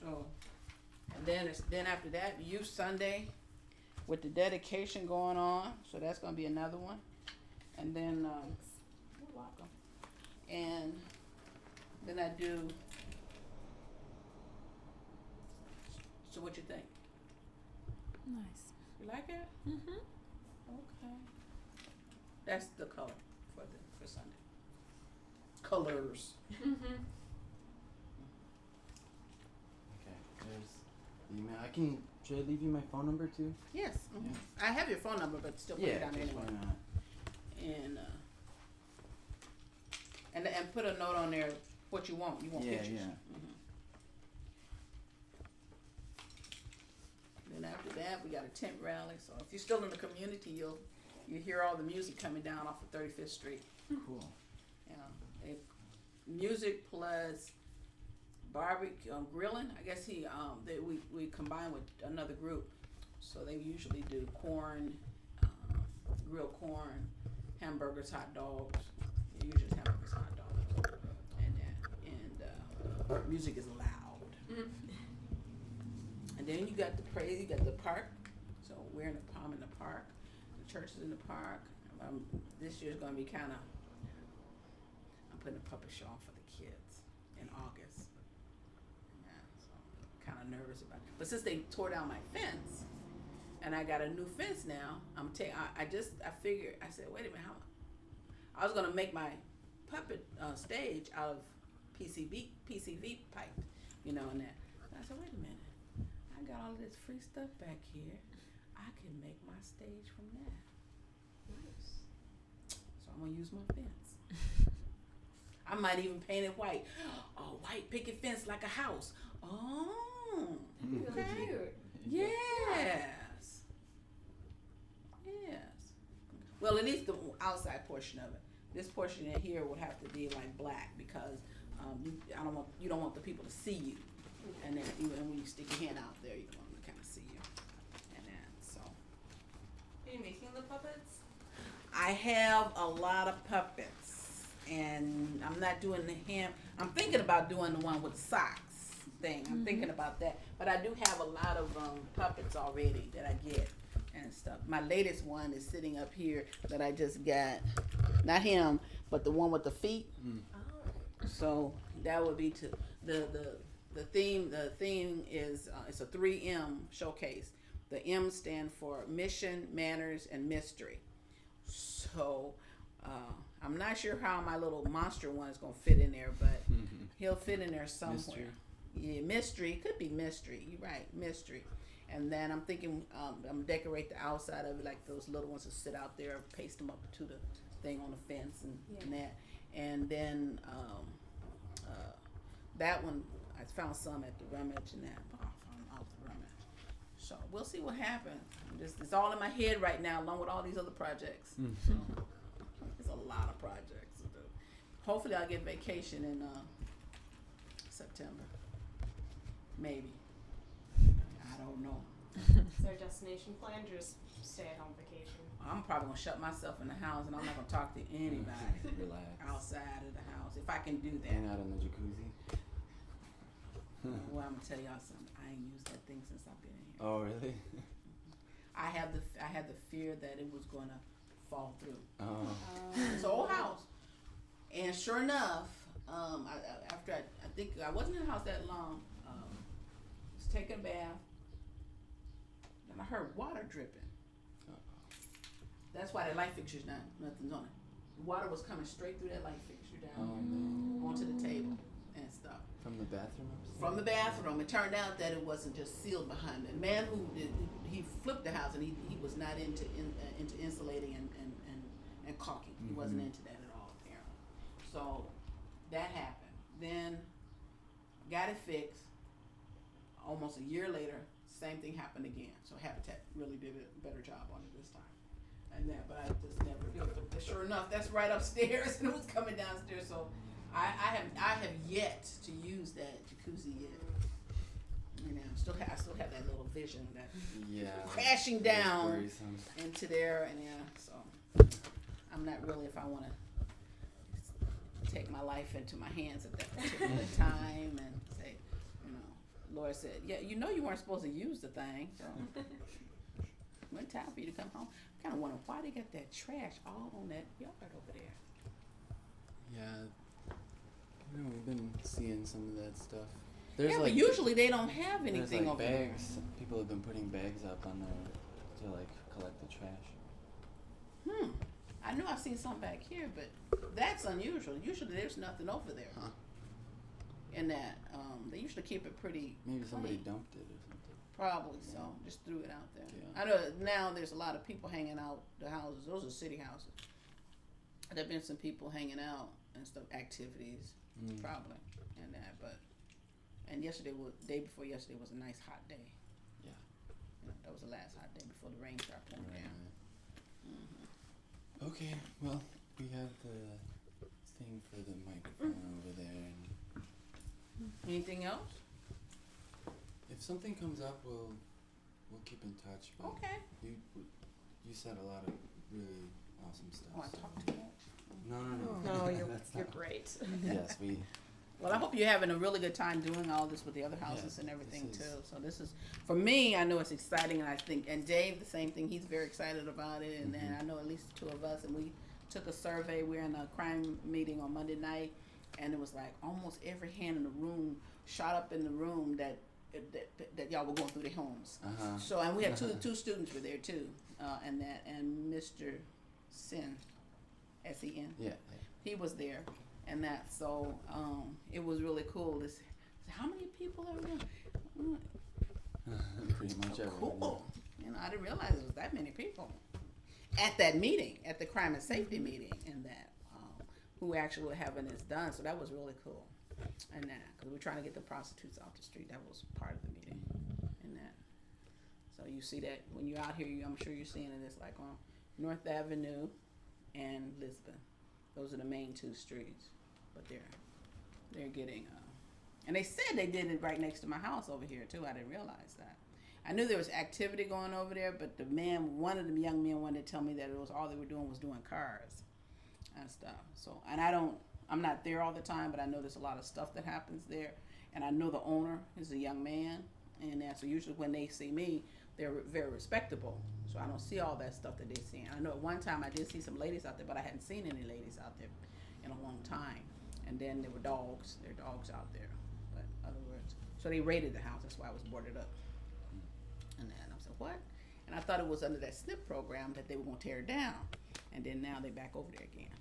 So, and then after that, Youth Sunday with the dedication going on. So that's gonna be another one. And then you're welcome. And then I do. So what you think? Nice. You like it? Mhm. Okay. That's the color for Sunday. Colors. Mhm. Okay. There's the email. Should I leave you my phone number too? Yes. Mhm. Yeah. I have your phone number, but still put it down just anyway. why not? And put a note on there what you want. You want Yeah, pictures. yeah. Then after that, we got a tent rally. So if you're still in the community, you hear all the music coming down off of 35th Street. Cool. Music plus barbecue grilling. I guess we combine with another group, so they usually do corn, grilled corn, hamburgers, hot dogs. Usually it's hamburgers, hot dogs, and music is loud. And then you got the praise. You got the park. So we're in the park. The church is in the park. This year's gonna be kind of. I'm putting a puppet show on for the kids in August. Yeah, so kind of nervous about it. But since they tore down my fence, and I got a new fence now, I figured. I said, wait a minute, I was gonna make my puppet stage out of PCV pipe, and that. And I said, wait a minute, I got all this free stuff back here. I can make my stage from that. Nice. So I'm gonna use my fence. I might even paint it white. A white picket fence like a house. Oh, Really okay. cute. Yes. Yes. Well, at least the outside portion of it. This portion in here would have to be like black because you don't want the people to see you. And then even when you stick your hand out there, you don't want them to kind of see you. And then so. Are you making the puppets? I have a lot of puppets, and I'm not doing the hand. I'm thinking about doing the one with the socks thing. I'm thinking about that, but I do have a lot of puppets already that I get and stuff. My latest one is sitting up here that I just got. Not him, but the one with the feet. Oh. So that would be the theme. The theme is it's a 3M showcase. The M stand for mission, manners, and mystery. So I'm not sure how my little monster one is gonna fit in there, but he'll fit in there somewhere. Mystery. Yeah, mystery. Could be mystery. You're right, mystery. And then I'm thinking I'm gonna decorate the outside of it like those little ones that sit out there, paste them up to the thing on the fence and that. And then that one, I found some at the rummage and that. Oh, I'm out the rummage. So we'll see what happens. It's all in my head right now, along with all these other projects. So it's a lot of projects to do. Hopefully, I'll get vacation in September. Maybe. I don't know. Is there a destination planned or just stay at home vacation? I'm probably gonna shut myself in the house and I'm not gonna talk to anybody. Relax. Outside of the house, if I can do that. Hang out in the jacuzzi. Well, I'm gonna tell y'all something. I ain't used that thing since I've been in here. Oh, really? I had the fear that it was gonna fall through. Oh. It's an old house, and sure enough, after I think I wasn't in the house that long. Was taking a bath, and I heard water dripping. That's why the light fixture's nothing's on it. The water was coming straight through that light fixture down onto the table and stuff. From the bathroom upstairs? From the bathroom. It turned out that it wasn't just sealed behind it. The man who he flipped the house and he was not into insulating and caulking. He wasn't into that at all, apparently. So that happened. Then got it fixed. Almost a year later, same thing happened again. So Habitat really did a better job on it this time. And that, but I just never do it. But sure enough, that's right upstairs, and it was coming downstairs. So I have yet to use that jacuzzi yet. You know, I still have that little vision that crashing down into there, and so I'm not really, if I want to take my life into my hands at that particular time and say, Laura said, you weren't supposed to use the thing, so when time for you to come home. I kind of wonder why they got that trash all on that yard over there. Yeah, we've been seeing some of that stuff. But usually they don't have anything over bags. There. People have been putting bags up on there to collect the trash. I knew I've seen some back here, but that's unusual. Usually there's nothing over there. Huh. And that they usually keep it pretty Maybe somebody clean. dumped it or something. Probably so. Just threw it out there. Yeah. I know now there's a lot of people hanging out the houses. Those are city houses. There've been some people hanging out and stuff, activities, probably, and that. And day before yesterday was a nice hot day. Yeah. That was the last hot day before the rain started pouring down. Okay, well, we have the thing for the microphone over there. And anything else? If something comes up, we'll keep in touch. But okay. You said a lot of really awesome stuff. Oh, I talked too much. No, you're great. Yes, we. Well, I hope you're having a really good time doing all this with the other houses and everything too. So this is, for me, I know it's exciting, and I think, and Dave, the same thing. He's very excited about it, and then I know at least the two of us, and we took a survey. We're in a crime meeting on Monday night, and it was like almost every hand in the room shot up in the room that y'all were going through their homes. So, and we had two students were there too, and Mr. Sen, S-E-N. Yeah. He was there. And that, so it was really cool. How many people are there? Pretty much everyone. Cool. I didn't realize it was that many people at that meeting, at the crime and safety meeting, and that who actually were having this done. So that was really cool. And that, because we're trying to get the prostitutes off the street. That was part of the meeting. And that. So you see that when you're out here, I'm sure you're seeing it. It's like on North Avenue and Lisbon. Those are the main two streets, but they're getting. And they said they did it right next to my house over here too. I didn't realize that. I knew there was activity going over there, but one of the young men wanted to tell me that it was all they were doing was doing cars and stuff. So, and I'm not there all the time, but I know there's a lot of stuff that happens there, and I know the owner is a young man, and so usually when they see me, they're very respectable. So I don't see all that stuff that they're seeing. I know at one time I did see some ladies out there, but I hadn't seen any ladies out there in a long time. And then there were dogs. There are dogs out there. But in other words, so they raided the house. That's why it was boarded up. And then I said, what? And I thought it was under that SNP program that they were going to tear it down. And then now they're back over there again.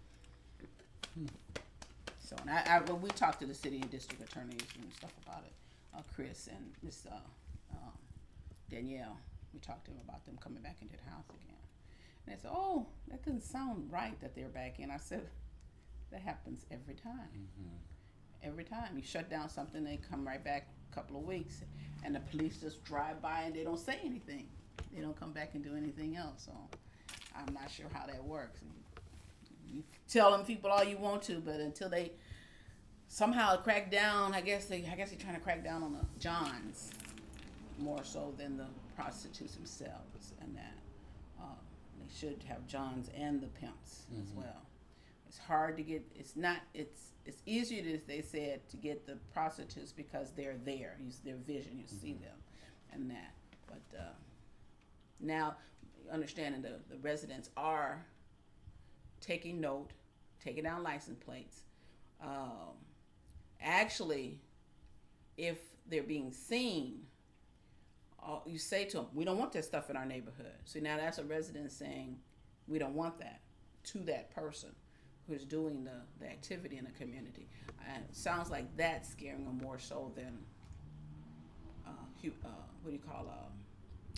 So and we talked to the city and district attorneys and stuff about it. Chris and Miss Danielle. We talked to them about them coming back into the house again. And they said, "Oh, that doesn't sound right that they're back in." I said, "That happens every time. Every time you shut down something, they come right back a couple of weeks, and the police just drive by and they don't say anything. They don't come back and do anything else." So I'm not sure how that works. You tell them people all you want to, but until they somehow crack down, I guess they're trying to crack down on the Johns more so than the prostitutes themselves, and that they should have Johns and the pimps as well. It's hard to get. It's easier, as they said, to get the prostitutes because they're there. You see their vision, you see them, and that. But now, understanding the residents are taking note, taking down license plates. Actually, if they're being seen, you say to them, "We don't want that stuff in our neighborhood." So now that's a resident saying, "We don't want that," to that person who's doing the activity in the community. And it sounds like that's scaring them more so than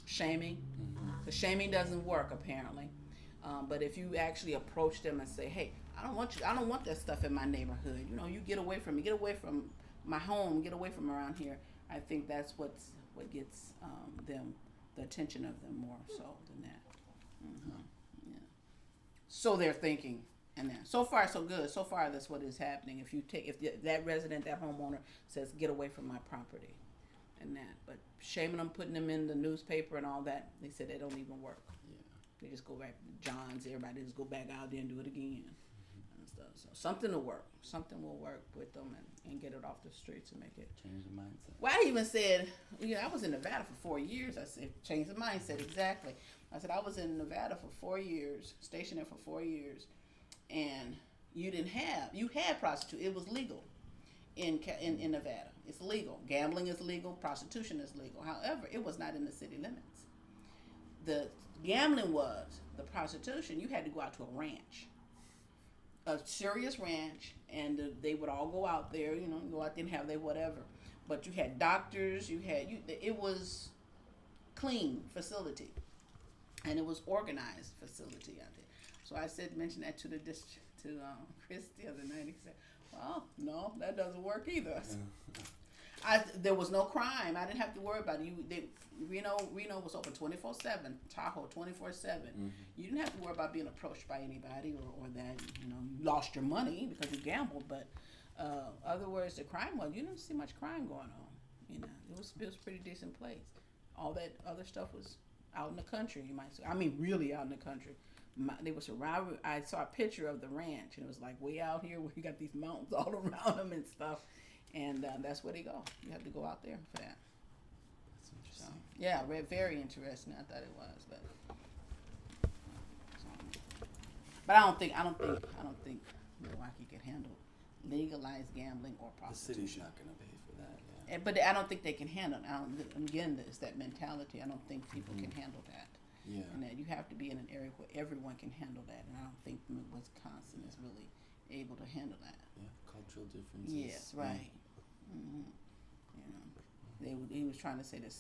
shaming. The shaming doesn't work apparently. But if you actually approach them and say, "Hey, I don't want that stuff in my neighborhood. You know, you get away from me. Get away from my home. Get away from around here." I think that's what gets them, the attention of them more so than that. Yeah. So they're thinking, and then so far so good. So far that's what is happening. If that resident, that homeowner says, "Get away from my property," and that, but shaming them, putting them in the newspaper and all that, they said they don't even work. Yeah. They just go back to John's. Everybody just go back out there and do it again. And stuff. So something will work. Something will work with them and get it off the streets and make it Change the mindset. Well, I even said, I was in Nevada for 4 years. I said, change the mindset, exactly. I said, I was in Nevada for 4 years, stationed there for 4 years, and you had prostitution. It was legal in Nevada. It's legal. Gambling is legal. Prostitution is legal. However, it was not in the city limits. The gambling was. The prostitution, you had to go out to a ranch. A serious ranch, and they would all go out there, go out there and have their whatever. But you had doctors, it was clean facility, and it was organized facility out there. So I mentioned that to Chris the other night. He said, "Well, no, that doesn't work either." There was no crime. I didn't have to worry about it. Reno was open 24/7. Tahoe 24/7. You didn't have to worry about being approached by anybody or that you lost your money because you gambled. But other words, the crime was you didn't see much crime going on. It was a pretty decent place. All that other stuff was out in the country. You might say. I mean, really out in the country. They were surrounded. I saw a picture of the ranch, and it was like way out here where you got these mountains all around them and stuff. And that's where they go. You have to go out there for that. That's interesting. So, yeah, very interesting. I thought it was, but I don't think Milwaukee can handle legalized gambling or The prostitution. city's not going to pay for that. Yeah. But I don't think they can handle it. Again, it's that mentality. I don't think people can handle that. Yeah. And that you have to be in an area where everyone can handle that. And I don't think Wisconsin is really able to handle that. Yeah. Cultural differences. Yes, right. He was trying to say the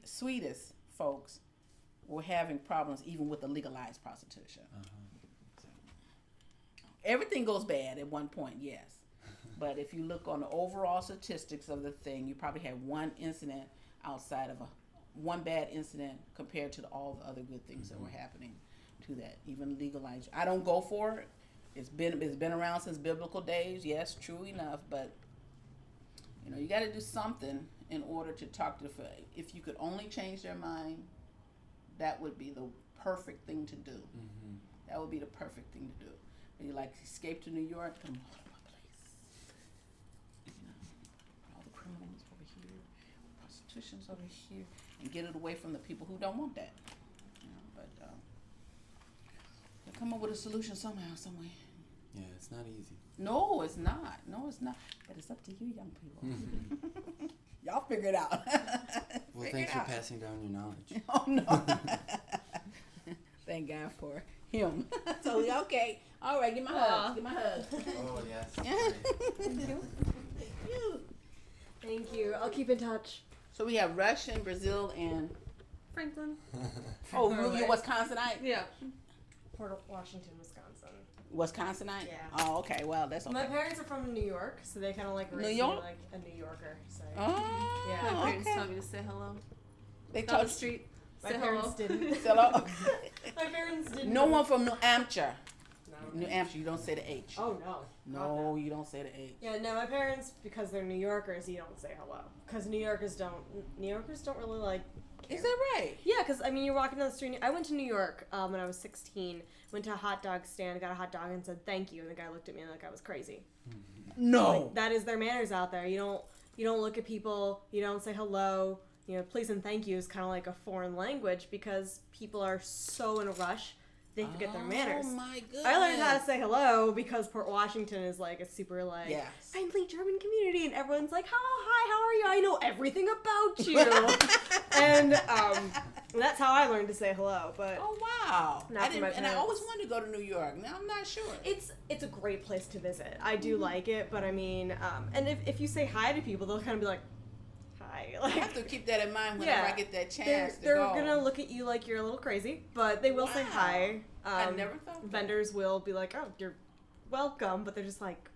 sweetest folks were having problems even with the legalized prostitution. So, everything goes bad at one point, yes. But if you look on the overall statistics of the thing, you probably had one incident outside of one bad incident compared to all the other good things that were happening to that. Even legalized. I don't go for it. It's been around since biblical days. Yes, true enough. But you got to do something in order to talk to if you could only change their mind, that would be the perfect thing to do. That would be the perfect thing to do. When you escape to New York, come all over the place. All the criminals over here, prostitutions over here, and get it away from the people who don't want that. But they'll come up with a solution somehow, some way. Yeah, it's not easy. No, it's not. But it's up to you, young people. Y'all figure it out. Well, thanks for passing down your knowledge. Oh, no. Thank God for him. So okay, all right, give my hug. Give my hug. Oh yes. Thank you. Thank you. I'll keep in touch. So we have Russian, Brazil, and Franklin. oh, you Wisconsinite? Yeah. Port Washington, Wisconsin. Wisconsinite? Yeah. Oh, okay. Well, that's okay. My parents are from New York, so they kind of like raised New me York? like a New Yorker. So Oh, Yeah. My parents okay. taught me to say hello. They Down taught the street. my Say parents hello. didn't. Hello? My parents didn't. No one from New Hampshire. No. New Hampshire, you don't say the H. Oh no. Not No, you don't say the H. Yeah, no, my parents, because they're New Yorkers, you don't say hello. Because New Yorkers don't really like care. Is that right? Yeah, because, I mean, you're walking down the street. I went to New York when I was 16, went to a hot dog stand, got a hot dog and said thank you, and the guy looked at me like I was crazy. No. Like, that is their manners out there. You don't look at people, you don't say hello. You know, please and thank you is kind of like a foreign language because people are so in a rush, they forget their manners. Oh my goodness. I learned how to say hello because Port Washington is like a super like Yes. friendly German community, and everyone's like, "Oh, hi, how are you? I know everything about you." And that's how I learned to say hello. But Oh wow. Not for my and I parents. always wanted to go to New York. Now I'm not sure. it's a great place to visit. I do like it, but I mean, and if you say hi to people, they'll kind of be like, "Hi." I have to keep that in mind whenever I get that chance they're to go. gonna look at you like you're a little crazy, but they will say Wow. hi. I never thought that. Vendors will be like, "Oh, you're welcome," but they're just like,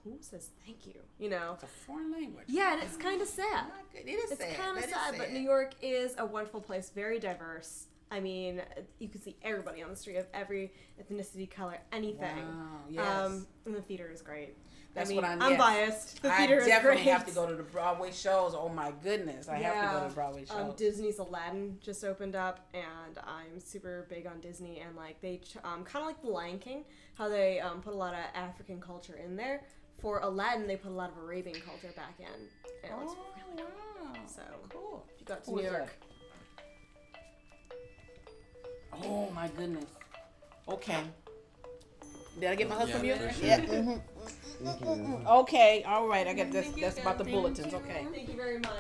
"Who says thank you?" You know? It's a foreign language. Yeah, and it's kind of sad. Not good. It is It's sad. kind of That is sad, but New York is a wonderful place, very diverse. I mean, you can see everybody on the street of every ethnicity, color, anything. Wow. Yes. And the theater is great. That's I mean, what I'm. I'm yes. biased. The I theater is definitely great. have to go to the Broadway shows. Oh my goodness, I have to go to the Broadway shows. Disney's Aladdin just opened up, and I'm super big on Disney. And like they kind of like The Lion King, how they put a lot of African culture in there. For Aladdin, they put a lot of Arabian culture back in. And it looks really wow. So Cool. if you got to Who New is York, Oh my goodness. Okay. Did I get my hug Yeah, from you? for sure. Yeah. Thank you. Okay. All right. I got this. That's about the bulletins. Okay. Thank you very much.